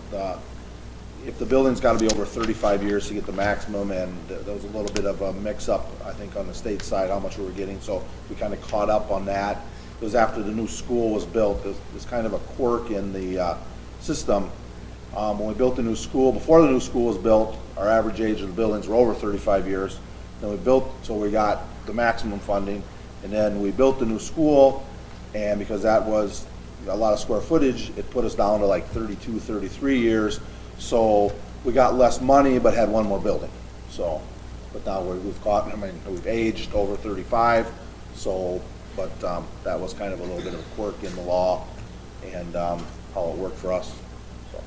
Speaker 8: if the building's got to be over 35 years to get the maximum, and there was a little bit of a mix-up, I think, on the state side, how much we were getting, so we kind of caught up on that. It was after the new school was built. There's kind of a quirk in the system. When we built the new school, before the new school was built, our average age of the buildings were over 35 years. Then we built, so we got the maximum funding, and then we built the new school, and because that was a lot of square footage, it put us down to like 32, 33 years. So we got less money, but had one more building. So, but now we've aged over 35. So, but that was kind of a little bit of a quirk in the law, and how it worked for us. So.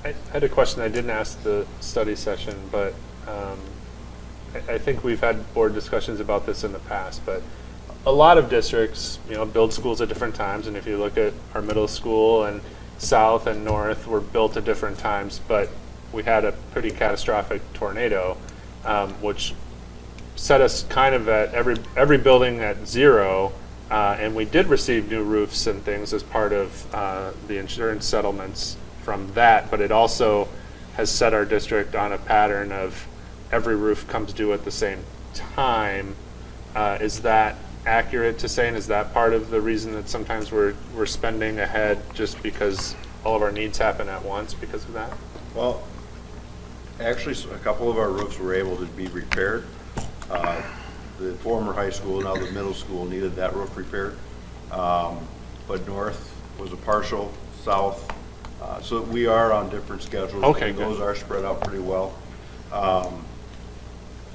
Speaker 1: I had a question I didn't ask the study session, but I think we've had board discussions about this in the past, but a lot of districts, build schools at different times, and if you look at our middle school and south and north were built at different times, but we had a pretty catastrophic tornado, which set us kind of at every building at 0, and we did receive new roofs and things as part of the insurance settlements from that, but it also has set our district on a pattern of every roof comes due at the same time. Is that accurate to say, and is that part of the reason that sometimes we're spending ahead, just because all of our needs happen at once because of that?
Speaker 9: Well, actually, a couple of our roofs were able to be repaired. The former high school, now the middle school, needed that roof repaired. But north was a partial, south. So we are on different schedules.
Speaker 1: Okay,
Speaker 9: and those are spread out pretty well.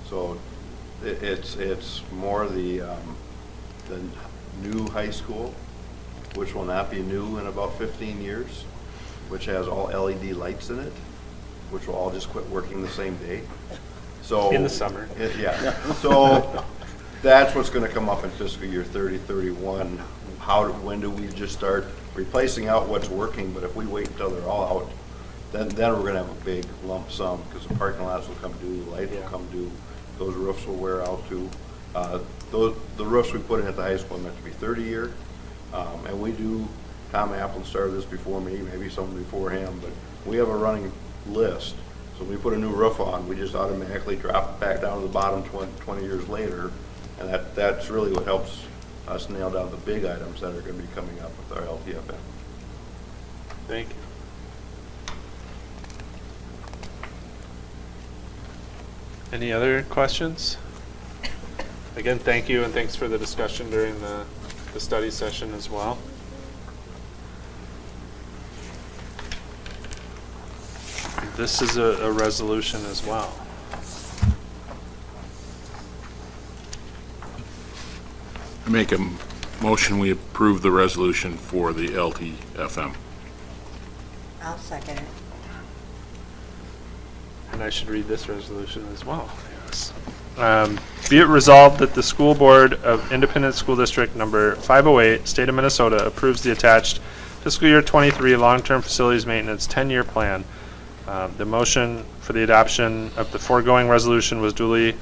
Speaker 9: So it's more the the new high school, which will not be new in about 15 years, which has all LED lights in it, which will all just quit working the same day. So
Speaker 1: In the summer.
Speaker 9: Yeah. So that's what's going to come up in fiscal year 30, 31. When do we just start replacing out what's working? But if we wait until they're all out, then we're going to have a big lump sum, because the parking lots will come due, the lights will come due, those roofs will wear out too. The roofs we put in at the high school are meant to be 30-year, and we do. Tom Applin started this before me, maybe someone before him, but we have a running list. So when we put a new roof on, we just automatically drop it back down to the bottom 20 years later, and that's really what helps us nail down the big items that are going to be coming up with our LTFM.
Speaker 1: Thank you. Any other questions? Again, thank you, and thanks for the discussion during the study session as well. This is a resolution as well.
Speaker 7: I make a motion, we approve the resolution for the LTFM.
Speaker 6: I'll second it.
Speaker 1: And I should read this resolution as well. Yes. Be it resolved that the School Board of Independent School District Number 508, State of Minnesota, approves the attached fiscal year 23 long-term facilities maintenance 10-year plan. The motion for the adoption of the foregoing resolution was duly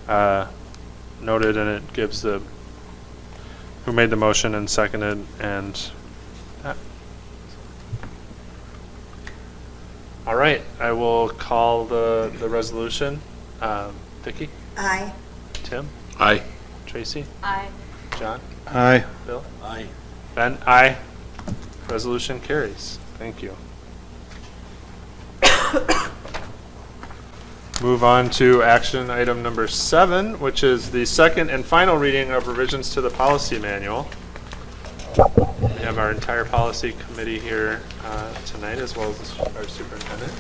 Speaker 1: noted, and it gives the who made the motion and seconded, and that. All right, I will call the resolution. Vicki?
Speaker 6: Aye.
Speaker 1: Tim?
Speaker 7: Aye.
Speaker 1: Tracy?
Speaker 2: Aye.
Speaker 1: John?
Speaker 4: Aye.
Speaker 1: Bill?
Speaker 3: Aye.
Speaker 1: Ben? Aye. Resolution carries. Thank you. Move on to action item number 7, which is the second and final reading of revisions to the policy manual. We have our entire policy committee here tonight, as well as our superintendent.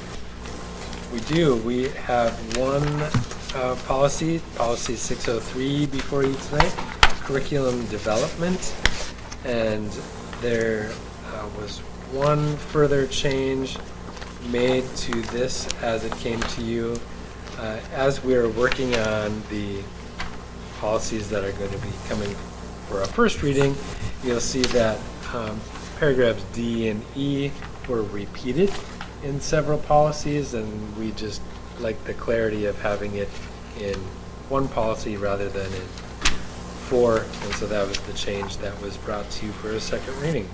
Speaker 5: We do. We have one policy 603 before you tonight, curriculum development. And there was one further change made to this as it came to you. As we are working on the policies that are going to be coming for our first reading, you'll see that paragraphs D and E were repeated in several policies, and we just like the clarity of having it in one policy rather than in 4, and so that was the change that was brought to you for a second reading.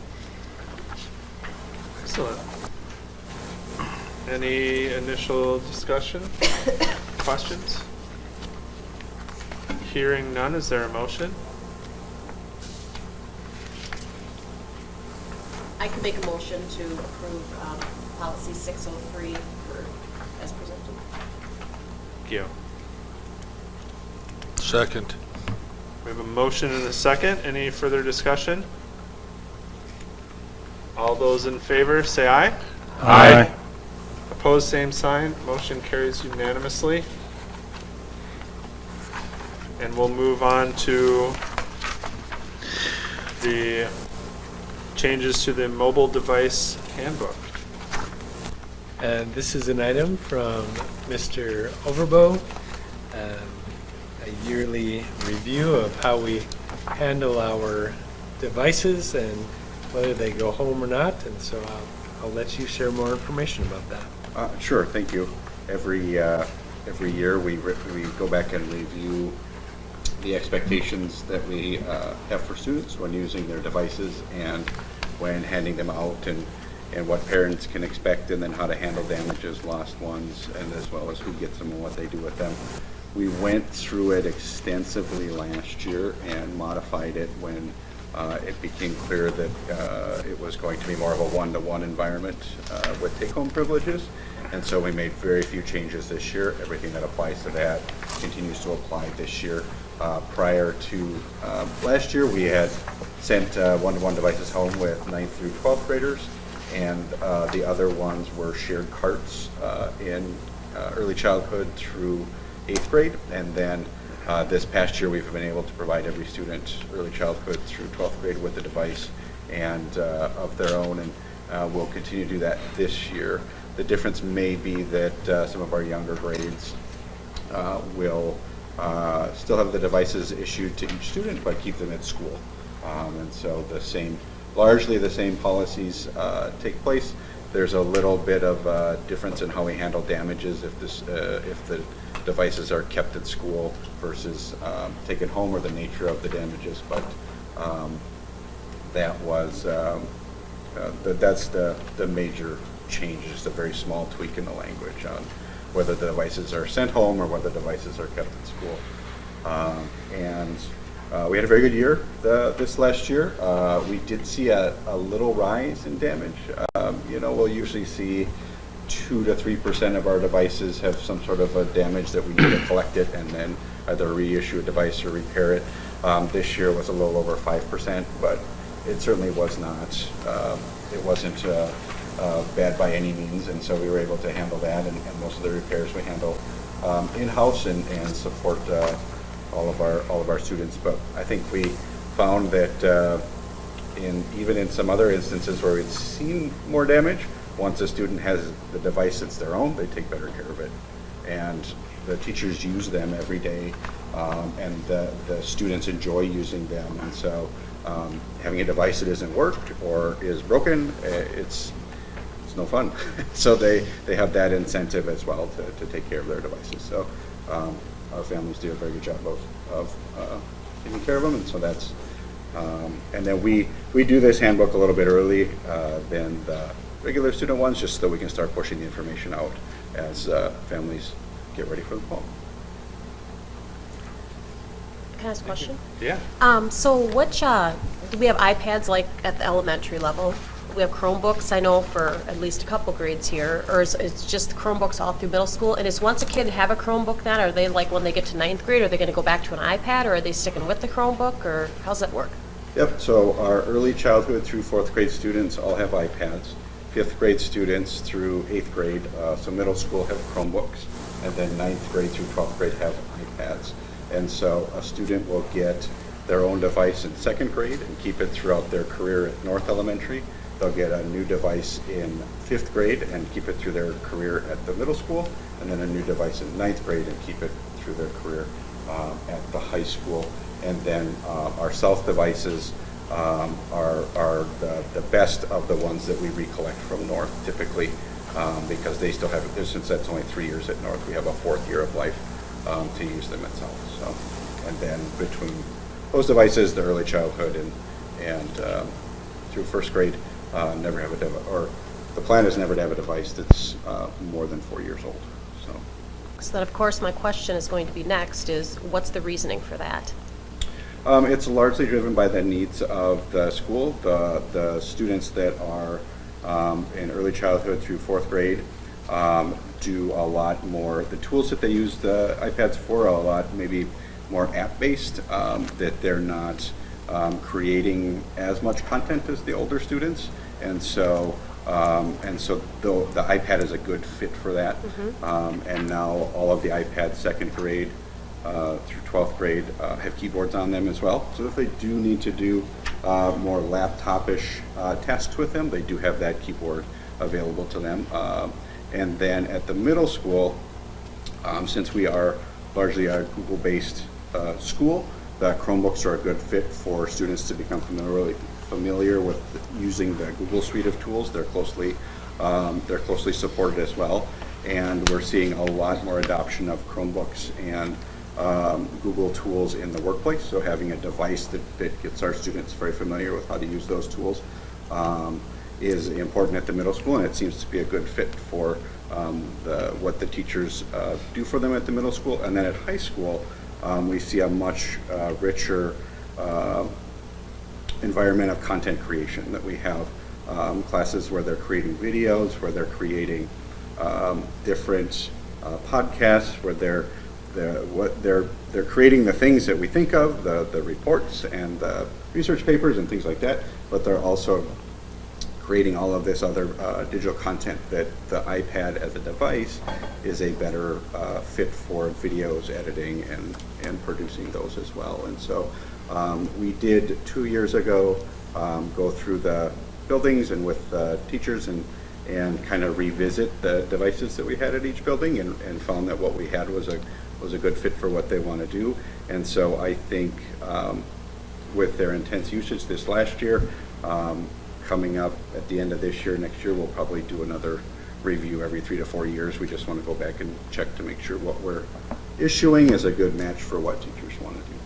Speaker 1: Excellent. Any initial discussion? Questions? Hearing none, is there a motion?
Speaker 2: I could make a motion to approve policy 603 as presented.
Speaker 1: Thank you.
Speaker 3: Second.
Speaker 1: We have a motion and a second. Any further discussion? All those in favor, say aye.
Speaker 4: Aye.
Speaker 1: Opposed, same sign. Motion carries unanimously. And we'll move on to the changes to the mobile device handbook.
Speaker 5: And this is an item from Mr. Overbo, a yearly review of how we handle our devices and whether they go home or not. And so I'll let you share more information about that.
Speaker 10: Sure, thank you. Every year we go back and review the expectations that we have for students when using their devices and when handing them out, and what parents can expect, and then how to handle damages, lost ones, and as well as who gets them and what they do with them. We went through it extensively last year and modified it when it became clear that it was going to be more of a one-to-one environment with take-home privileges. And so we made very few changes this year. Everything that applies to that continues to apply this year. Prior to last year, we had sent one-to-one devices home with 9th through 12th graders, and the other ones were shared carts in early childhood through 8th grade, and then This past year, we've been able to provide every student, early childhood through 12th grade, with a device and of their own, and we'll continue to do that this year. The difference may be that some of our younger grades will still have the devices issued to each student, but keep them at school. And so largely the same policies take place. There's a little bit of difference in how we handle damages if the devices are kept at school versus taken home, or the nature of the damages. But that's the major change, just a very small tweak in the language on whether the devices are sent home or whether devices are kept at school. And we had a very good year this last year. We did see a little rise in damage. We'll usually see 2 to 3% of our devices have some sort of a damage that we need to collect it and then either reissue a device or repair it. This year was a little over 5%, but it certainly was not. It wasn't bad by any means, and so we were able to handle that, and most of the repairs we handle in-house and support all of our students. But I think we found that even in some other instances where we've seen more damage, once a student has the device that's their own, they take better care of it. And the teachers use them every day, and the students enjoy using them. And so having a device that isn't worked or is broken, it's no fun. So they have that incentive as well to take care of their devices. So our families do a very good job of taking care of them, and so that's and then we do this handbook a little bit early than the regular student ones, just so we can start pushing the information out as families get ready for the fall.
Speaker 2: Can I ask a question?
Speaker 1: Yeah.
Speaker 2: So which, do we have iPads like at the elementary level? We have Chromebooks, I know, for at least a couple grades here, or is it just Chromebooks all through middle school? And is once a kid have a Chromebook then, are they like when they get to 9th grade, are they going to go back to an iPad, or are they sticking with the Chromebook, or how's that work?
Speaker 10: Yep, so our early childhood through 4th grade students all have iPads. 5th grade students through 8th grade, so middle school, have Chromebooks, and then 9th grade through 12th grade have iPads. And so a student will get their own device in 2nd grade and keep it throughout their career at North Elementary. They'll get a new device in 5th grade and keep it through their career at the middle school, and then a new device in 9th grade and keep it through their career at the high school. And then our South devices are the best of the ones that we recollect from North typically, because they still have, since that's only 3 years at North, we have a 4th year of life to use them at South. So, and then between those devices, the early childhood and through 1st grade, never have a device, or the plan is never to have a device that's more than 4 years old.
Speaker 2: So then, of course, my question is going to be next is, what's the reasoning for that?
Speaker 10: It's largely driven by the needs of the school. The students that are in early childhood through 4th grade do a lot more. The tools that they use the iPads for are a lot maybe more app-based, that they're not creating as much content as the older students. And so the iPad is a good fit for that. And now all of the iPads 2nd grade through 12th grade have keyboards on them as well. So if they do need to do more laptop-ish tasks with them, they do have that keyboard available to them. And then at the middle school, since we are largely a Google-based school, the Chromebooks are a good fit for students to become familiar with using the Google suite of tools. They're closely supported as well, and we're seeing a lot more adoption of Chromebooks and Google tools in the workplace. So having a device that gets our students very familiar with how to use those tools is important at the middle school, and it seems to be a good fit for what the teachers do for them at the middle school. And then at high school, we see a much richer environment of content creation, that we have classes where they're creating videos, where they're creating different podcasts, where they're creating the things that we think of, the reports and the research papers and things like that, but they're also creating all of this other digital content, that the iPad as a device is a better fit for videos, editing, and producing those as well. And so we did 2 years ago go through the buildings and with teachers and kind of revisit the devices that we had at each building, and found that what we had was a good fit for what they want to do. And so I think with their intense usage this last year, coming up at the end of this year, next year, we'll probably do another review every 3 to 4 years. We just want to go back and check to make sure what we're issuing is a good match for what teachers want to do.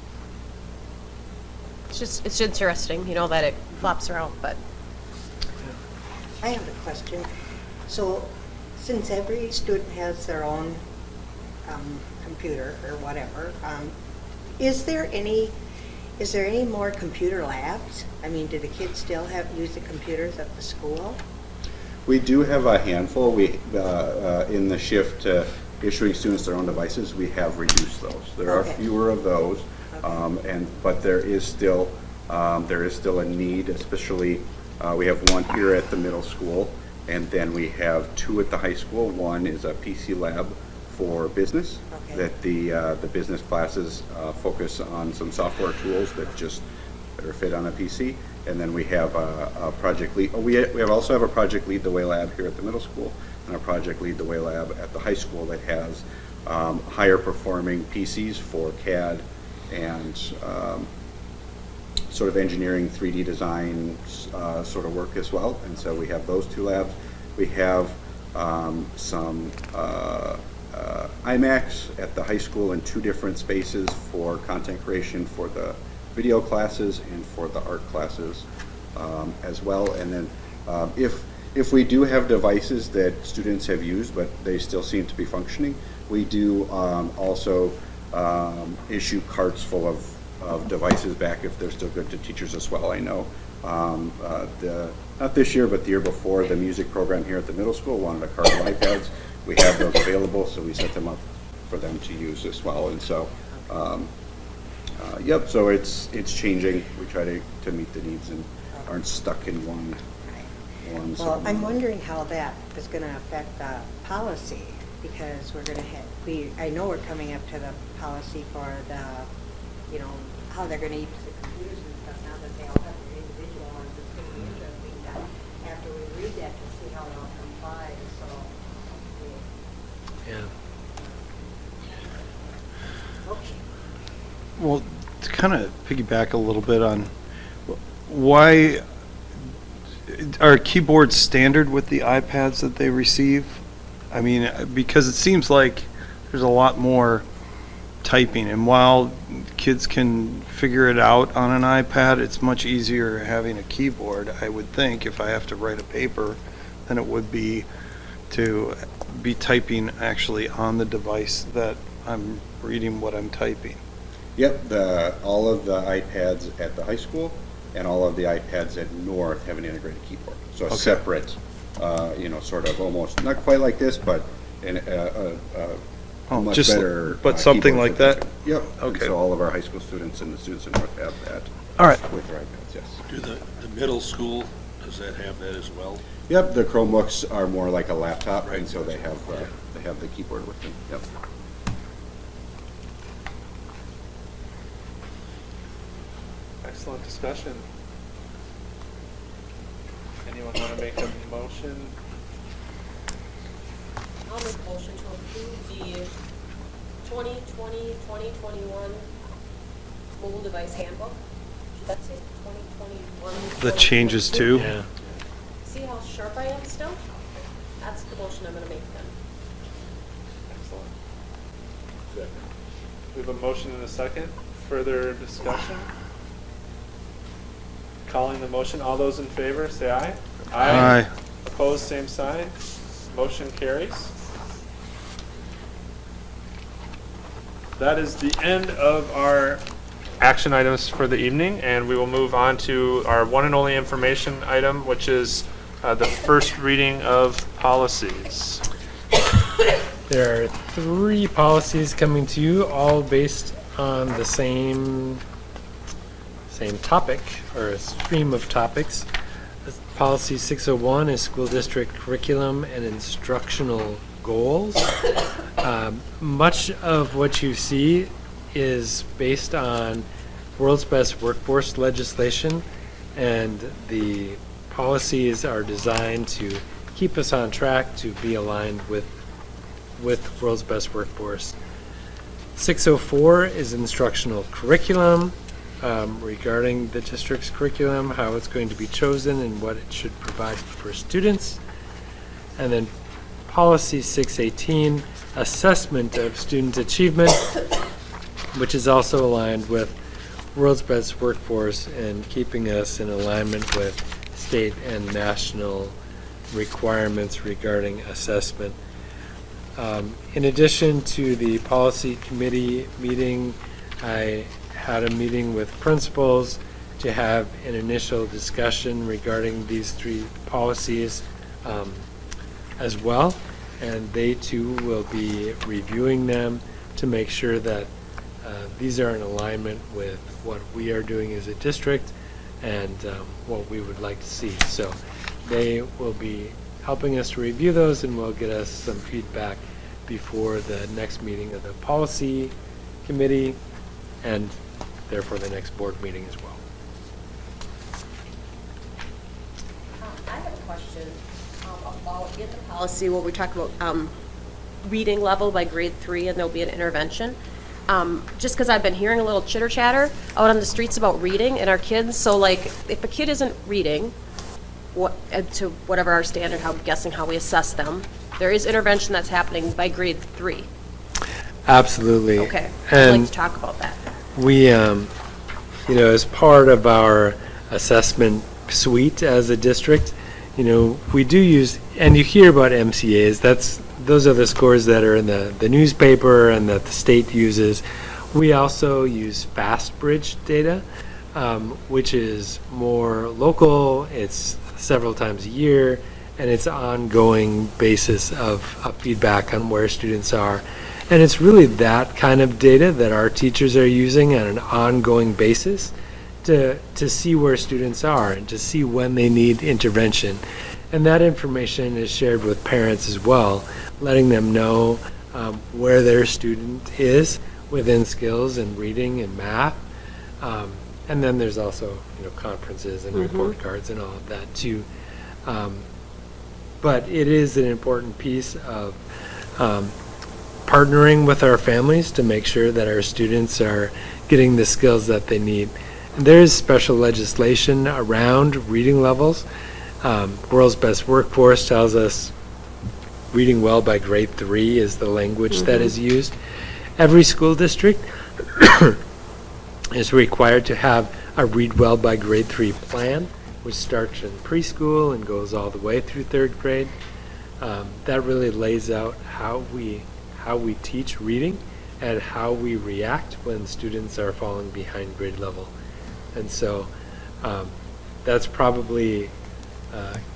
Speaker 2: It's interesting, that it flops around, but
Speaker 6: I have a question. So, since every student has their own computer or whatever, is there any more computer labs? I mean, do the kids still use the computers at the school?
Speaker 10: We do have a handful. We in the shift issuing students their own devices, we have reduced those. There are
Speaker 6: Okay.
Speaker 10: fewer of those,
Speaker 6: Okay.
Speaker 10: but there is still a need. Especially, we have one here at the middle school, and then we have 2 at the high school. One is a PC lab for business.
Speaker 6: Okay.
Speaker 10: That the business classes focus on some software tools that just better fit on a PC. And then we have a project lead. We also have a project lead the way lab here at the middle school, and a project lead the way lab at the high school that has higher performing PCs for CAD and sort of engineering, 3D design sort of work as well. And so we have those 2 labs. We have some iMacs at the high school in 2 different spaces for content creation for the video classes and for the art classes as well. And then if we do have devices that students have used but they still seem to be functioning, we do also issue carts full of devices back if they're still good to teachers as well. I know not this year, but the year before, the music program here at the middle school wanted a cart of iPads. We have those available, so we set them up for them to use as well. And so, yep, so it's changing. We try to meet the needs and aren't stuck in one.
Speaker 6: Well, I'm wondering how that is going to affect the policy, because we're going to I know we're coming up to the policy for the, how they're going to use the computers and stuff now that they all have their individual ones. It's going to be interesting that after we read that to see how it all complies, so.
Speaker 5: Yeah.
Speaker 6: Okay.
Speaker 4: Well, to kind of piggyback a little bit on why are keyboards standard with the iPads that they receive? I mean, because it seems like there's a lot more typing, and while kids can figure it out on an iPad, it's much easier having a keyboard, I would think, if I have to write a paper, than it would be to be typing actually on the device that I'm reading what I'm typing.
Speaker 10: Yep, all of the iPads at the high school and all of the iPads at North have an integrated keyboard. So a separate, sort of almost, not quite like this, but much
Speaker 4: just
Speaker 10: better.
Speaker 4: but something
Speaker 10: keyboard
Speaker 4: like that?
Speaker 10: Yep.
Speaker 4: Okay.
Speaker 10: And so all of our high school students and the students in North have that.
Speaker 4: All right.
Speaker 10: With their iPads, yes.
Speaker 3: Do the middle school, does that have that as well?
Speaker 10: Yep, the Chromebooks are more like a laptop, and so they have the keyboard with them. Yep.
Speaker 1: Excellent discussion. Anyone want to make a motion?
Speaker 2: I'll make a motion to approve the 2020-2021 mobile device handbook. Should that say 2021?
Speaker 4: The changes too?
Speaker 5: Yeah.
Speaker 2: See how sharp I am still? That's the motion I'm going to make then.
Speaker 1: Excellent. We have a motion and a second. Further discussion? Calling the motion. All those in favor, say aye.
Speaker 4: Aye.
Speaker 1: Opposed, same sign. Motion carries. That is the end of our action items for the evening, and we will move on to our one and only information item, which is the first reading of policies.
Speaker 5: There are 3 policies coming to you, all based on the same topic, or a stream of topics. Policy 601 is school district curriculum and instructional goals. Much of what you see is based on world's best workforce legislation, and the policies are designed to keep us on track to be aligned with world's best workforce. 604 is instructional curriculum, regarding the district's curriculum, how it's going to be chosen and what it should provide for students. And then policy 618, assessment of student achievement, which is also aligned with world's best workforce and keeping us in alignment with state and national requirements regarding assessment. In addition to the policy committee meeting, I had a meeting with principals to have an initial discussion regarding these three policies as well, and they too will be reviewing them to make sure that these are in alignment with what we are doing as a district and what we would like to see. So they will be helping us to review those, and will get us some feedback before the next meeting of the policy committee and therefore the next board meeting as well.
Speaker 2: I have a question about in the policy where we talk about reading level by grade 3 and there'll be an intervention. Just because I've been hearing a little chitter chatter out on the streets about reading and our kids. So like if a kid isn't reading to whatever our standard, I'm guessing how we assess them, there is intervention that's happening by grade 3.
Speaker 5: Absolutely.
Speaker 2: Okay, I'd
Speaker 5: And
Speaker 2: like to talk about that.
Speaker 5: we, as part of our assessment suite as a district, we do use, and you hear about MCAs, those are the scores that are in the newspaper and that the state uses. We also use FastBridge data, which is more local. It's several times a year, and it's ongoing basis of feedback on where students are. And it's really that kind of data that our teachers are using on an ongoing basis to see where students are and to see when they need intervention. And that information is shared with parents as well, letting them know where their student is within skills and reading and math. And then there's also, conferences and report cards and all of that too. But it is an important piece of partnering with our families to make sure that our students are getting the skills that they need. And there is special legislation around reading levels. World's Best Workforce tells us reading well by grade 3 is the language that is used. Every school district is required to have a read well by grade 3 plan, which starts in preschool and goes all the way through 3rd grade. That really lays out how we teach reading and how we react when students are falling behind grade level. And so that's probably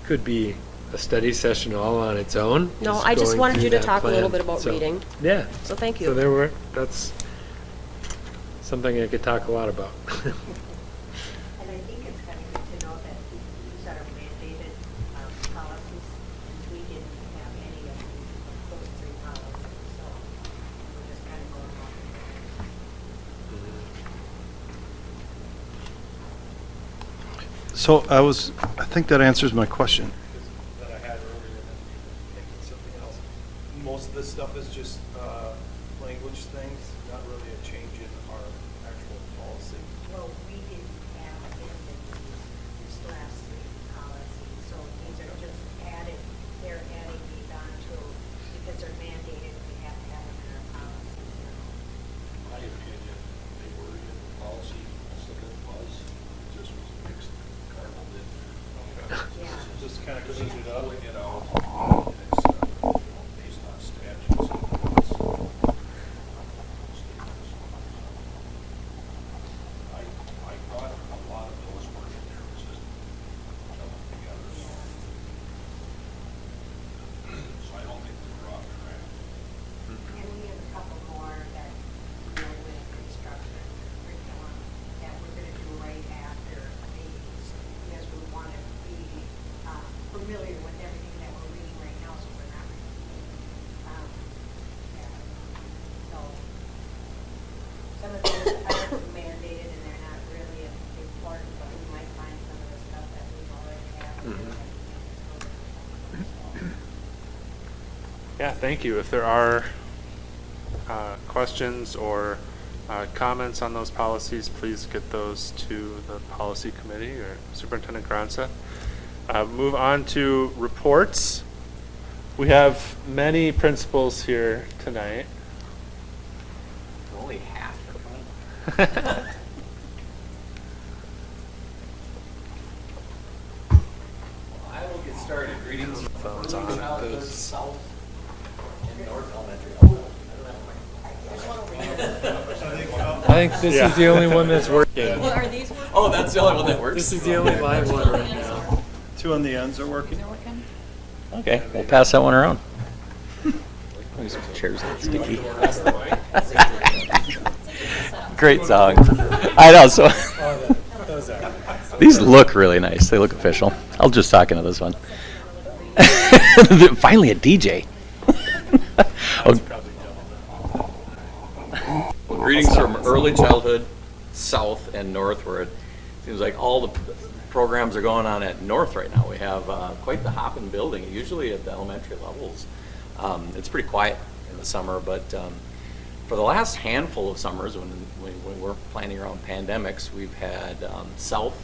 Speaker 5: could be a study session all on its own.
Speaker 2: No, I just
Speaker 5: going
Speaker 2: wanted
Speaker 5: through
Speaker 2: you to
Speaker 5: that
Speaker 2: talk a little
Speaker 5: plan.
Speaker 2: bit about
Speaker 5: So,
Speaker 2: reading.
Speaker 5: Yeah.
Speaker 2: So thank you.
Speaker 5: So that's something I could talk a lot about.
Speaker 6: And I think it's kind of good to know that these are mandated policies, and we didn't have any of those 3 policies, so we're just kind of going off.
Speaker 4: So I think that answers my question.
Speaker 11: That I had earlier, and then thinking something else. Most of this stuff is just language things, not really a change in our actual policy.
Speaker 6: Well, we didn't have any of these last 3 policies, so these are just added, they're adding these on to, because they're mandated, we have to have them in our policy.
Speaker 3: My opinion, they were in the policy, most of it was, it just was mixed, garbled in.
Speaker 6: Yeah.
Speaker 11: Just kind of cleans it up.
Speaker 3: Pulling it out, and it's, based on statutes. and it's, I thought a lot of those were in there, it was just jumbled together. So I don't think we were off track.
Speaker 6: And we have a couple more that deal with instruction curriculum that we're gonna do right after these, because we want to be
Speaker 1: Yeah, thank you. If there are questions or comments on those policies, please get those to the policy committee or Superintendent Gronstadt. Move on to reports. We have many principals here tonight.
Speaker 12: Only half are fun. I will get started. Greetings from
Speaker 1: Phones
Speaker 12: early
Speaker 1: on.
Speaker 12: childhood,
Speaker 1: Those-
Speaker 12: South and North Elementary.
Speaker 5: I think this is the only one that's working.
Speaker 2: Well, are these working?
Speaker 12: Oh, that's the only one that works?
Speaker 5: This is the only live one right now.
Speaker 4: Two on the ends are working.
Speaker 12: Okay, we'll pass that one around. These chairs get sticky. Great song. I know, so these look really nice. They look official. I'll just talk into this one. Finally a DJ. Well, greetings from early childhood, south and north, where it seems like all the programs are going on at north right now. We have quite the hopping building. Usually at the elementary levels, it's pretty quiet in the summer, but for the last handful of summers when we're planning around pandemics, we've had south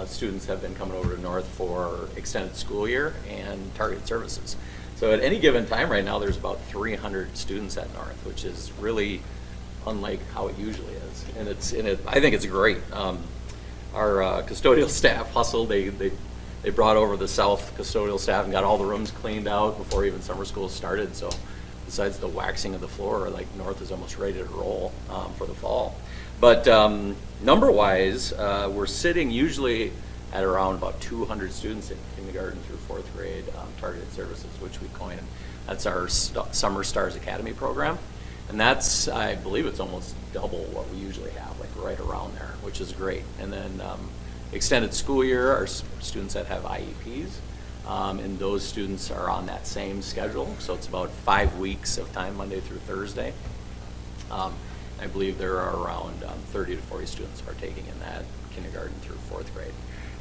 Speaker 12: students have been coming over to north for extended school year and targeted services. So at any given time right now, there's about 300 students at north, which is really unlike how it usually is. And I think it's great. Our custodial staff hustled. They brought over the south custodial staff and got all the rooms cleaned out before even summer school started. So besides the waxing of the floor, like north is almost ready to roll for the fall. But number-wise, we're sitting usually at around about 200 students in kindergarten through fourth grade targeted services, which we coined. That's our Summer Stars Academy program. And that's, I believe it's almost double what we usually have, like right around there, which is great. And then extended school year, our students that have IEPs, and those students are on that same schedule. So it's about 5 weeks of time, Monday through Thursday. I believe there are around 30 to 40 students partaking in that kindergarten through fourth grade.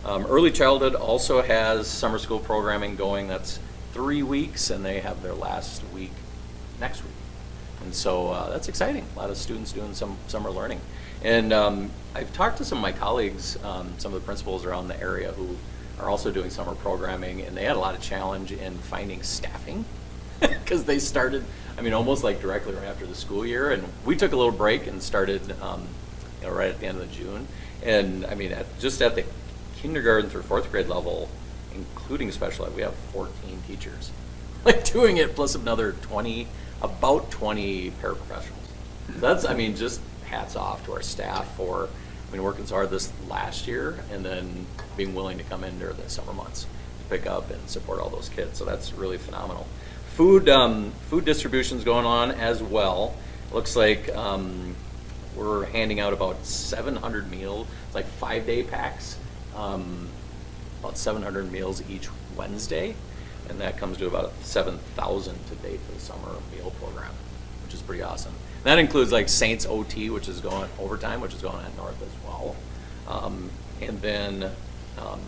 Speaker 12: Early childhood also has summer school programming going. That's 3 weeks, and they have their last week next week. And so that's exciting. A lot of students doing some summer learning. And I've talked to some of my colleagues, some of the principals around the area who are also doing summer programming, and they had a lot of challenge in finding staffing because they started, I mean, almost like directly right after the school year. And we took a little break and started right at the end of June. And I mean, just at the kindergarten through fourth grade level, including special ed, we have 14 teachers like doing it, plus another 20, about 20 paraprofessionals. So that's, I mean, just hats off to our staff for, working so hard this last year and then being willing to come in during the summer months to pick up and support all those kids. So that's really phenomenal. Food distribution's going on as well. Looks like we're handing out about 700 meals, it's like 5-day packs, about 700 meals each Wednesday. And that comes to about 7,000 to date for the summer meal program, which is pretty awesome. And that includes like Saints OT, which is going overtime, which is going on at North as well. And then, what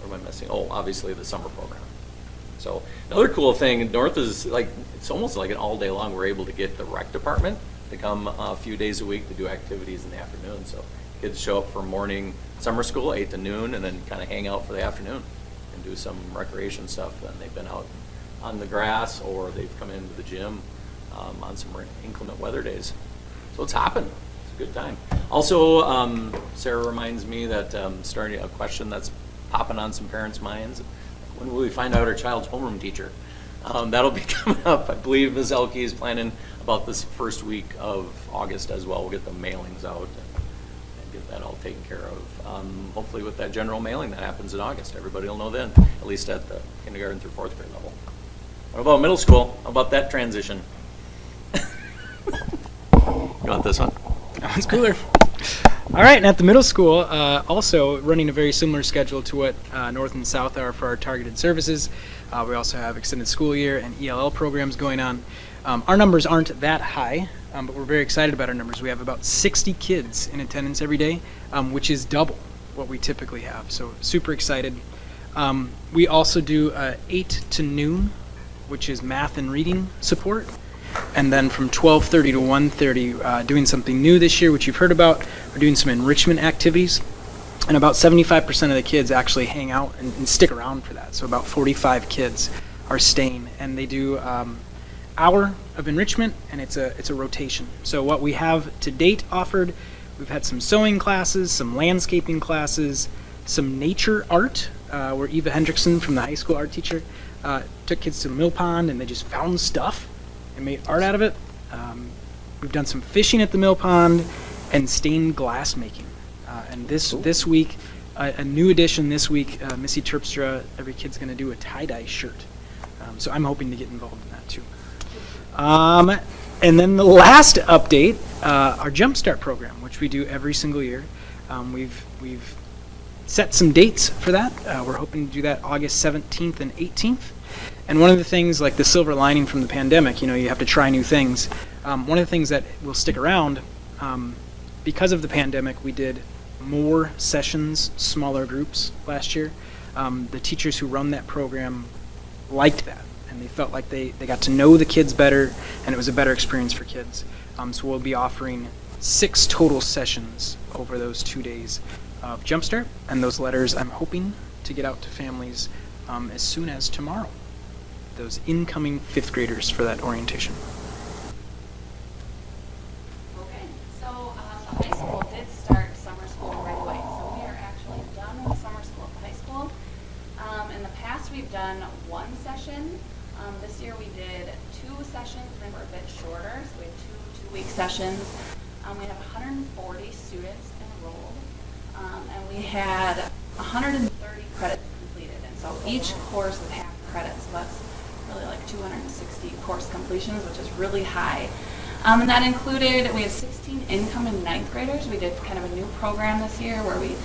Speaker 12: am I missing? Oh, obviously the summer program. So another cool thing, North is like, it's almost like an all day long. We're able to get the rec department to come a few days a week to do activities in the afternoon. So kids show up for morning summer school, 8 to noon, and then kind of hang out for the afternoon and do some recreation stuff. And they've been out on the grass or they've come into the gym on some inclement weather days. So it's hopping. It's a good time. Also, Sarah reminds me that starting a question that's popping on some parents' minds. When will we find out our child's homeroom teacher? That'll be coming up. I believe Ms. Elke is planning about this first week of August as well. We'll get the mailings out and get that all taken care of. Hopefully with that general mailing that happens in August. Everybody will know then, at least at the kindergarten through fourth grade level. What about middle school? How about that transition? You want this one?
Speaker 13: That one's cooler. All right, and at the middle school, also running a very similar schedule to what North and South are for our targeted services. We also have extended school year and ELL programs going on. Our numbers aren't that high, but we're very excited about our numbers. We have about 60 kids in attendance every day, which is double what we typically have. So super excited. We also do 8 to noon which is math and reading support. And then from 12:30 to 1:30, doing something new this year, which you've heard about, we're doing some enrichment activities. And about 75% of the kids actually hang out and stick around for that. So about 45 kids are staying, and they do hour of enrichment, and it's a rotation. So what we have to date offered, we've had some sewing classes, some landscaping classes, some nature art, where Eva Hendrickson from the high school art teacher took kids to the mill pond and they just found stuff and made art out of it. We've done some fishing at the mill pond and stained glass making. And this week, a new addition this week, Missy Terpstra, every kid's going to do a tie-dye shirt. So I'm hoping to get involved in that too. And then the last update, our Jumpstart program, which we do every single year. We've set some dates for that. We're hoping to do that August 17th and 18th. And one of the things, like the silver lining from the pandemic, you have to try new things. One of the things that will stick around, because of the pandemic, we did more sessions, smaller groups last year. The teachers who run that program liked that, and they felt like they got to know the kids better, and it was a better experience for kids. So we'll be offering 6 total sessions over those 2 days of Jumpstart, and those letters I'm hoping to get out to families as soon as tomorrow. Those incoming 5th graders for that orientation.
Speaker 14: Okay, so the high school did start summer school right away. So we are actually done with summer school at the high school. In the past, we've done 1 session. This year we did 2 sessions, and they were a bit shorter. So we had 2 two-week sessions. We have 140 students enrolled, and we had 130 credits completed. And so each course was half credit, so that's really like 260 course completions, which is really high. And that included, we had 16 incoming 9th graders. We did kind of a new program this year where we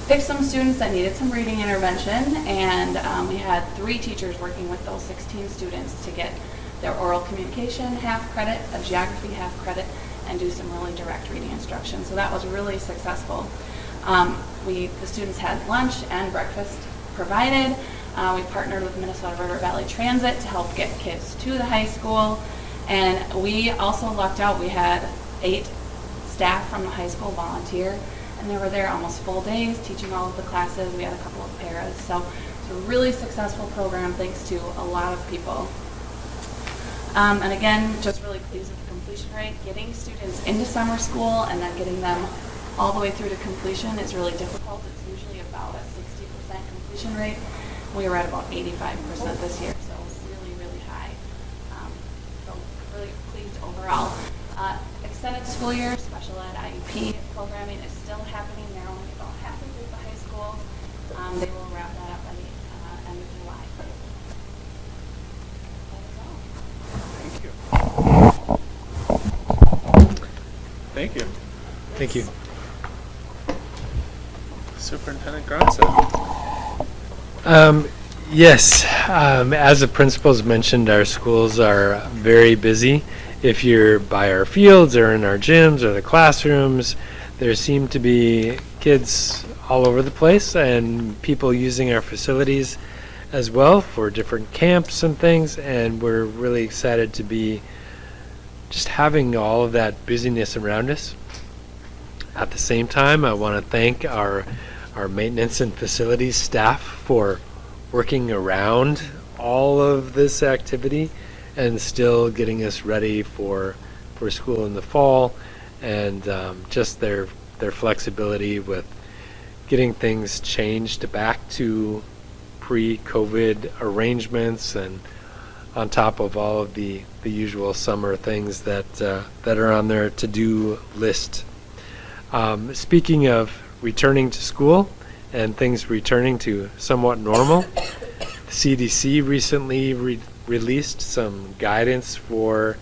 Speaker 14: picked some students that needed some reading intervention, and we had 3 teachers working with those 16 students to get their oral communication half credit, a geography half credit, and do some really direct reading instruction. So that was really successful. The students had lunch and breakfast provided. We partnered with Minnesota River Valley Transit to help get kids to the high school. And we also lucked out. We had 8 staff from the high school volunteer, and they were there almost full days teaching all of the classes. We had a couple of paras. So it's a really successful program thanks to a lot of people. And again, just really pleased with the completion rate. Getting students into summer school and then getting them all the way through to completion is really difficult. It's usually about a 60% completion rate. We were at about 85% this year, so really, really high. So really pleased overall. Extended school year, special ed IEP programming is still happening. They're only about halfway through the high school. They will wrap that up by the end of July.
Speaker 1: Thank you.
Speaker 5: Thank you.
Speaker 1: Superintendent Gronson.
Speaker 5: Yes, as the principals mentioned, our schools are very busy. If you're by our fields or in our gyms or the classrooms, there seem to be kids all over the place and people using our facilities as well for different camps and things, and we're really excited to be just having all of that busyness around us. At the same time, I want to thank our maintenance and facilities staff for working around all of this activity and still getting us ready for school in the fall, and just their flexibility with getting things changed back to pre-COVID arrangements, and on top of all of the usual summer things that are on their to-do list. Speaking of returning to school and things returning to somewhat normal, the CDC recently released some guidance for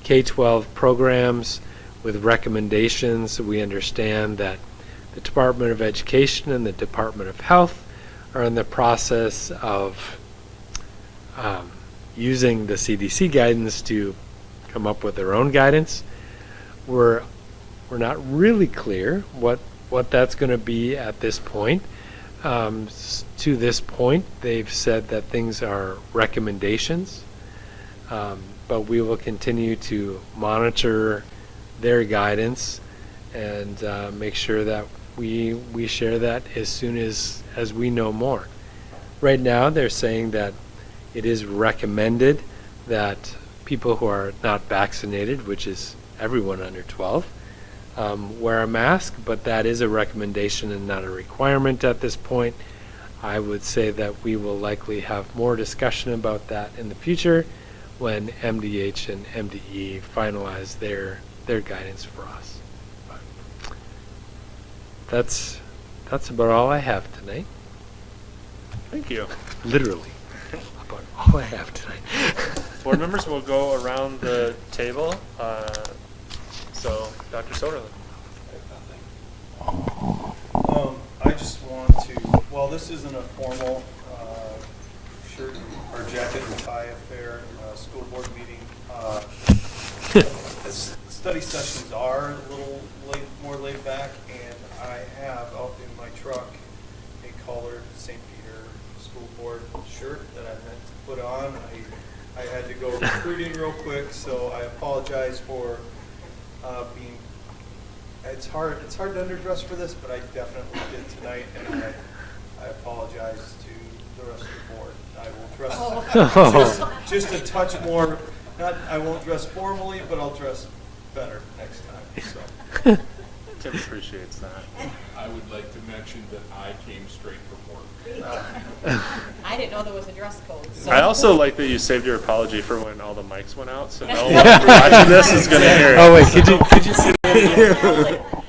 Speaker 5: K-12 programs with recommendations. We understand that the Department of Education and the Department of Health are in the process of using the CDC guidance to come up with their own guidance. We're not really clear what that's going to be at this point. To this point, they've said that things are recommendations, But we will continue to monitor their guidance and make sure that we share that as soon as we know more. Right now, they're saying that it is recommended that people who are not vaccinated, which is everyone under 12, wear a mask, but that is a recommendation and not a requirement at this point. I would say that we will likely have more discussion about that in the future when MDH and MDE finalize their guidance for us. But that's about all I have tonight.
Speaker 1: Thank you.
Speaker 5: Literally, about all I have tonight.
Speaker 1: Board members will go around the table. So, Dr. Soderlin.
Speaker 11: I just want to, well, this isn't a formal shirt or jacket and tie affair, school board meeting. Study sessions are a little more laid back, and I have out in my truck a colored St. Peter school board shirt that I meant to put on. I had to go recruiting real quick, so I apologize for being. It's hard to underdress for this, but I definitely did tonight, and I apologize to the rest of the board. I will dress just a touch more. I won't dress formally, but I'll dress better next time. So.
Speaker 1: Tim appreciates that.
Speaker 7: I would like to mention that I came straight from work.
Speaker 2: I didn't know there was a dress code. So.
Speaker 1: I also like that you saved your apology for when all the mics went out, so no one watching this is going to hear it.
Speaker 5: Oh wait, could you say that again?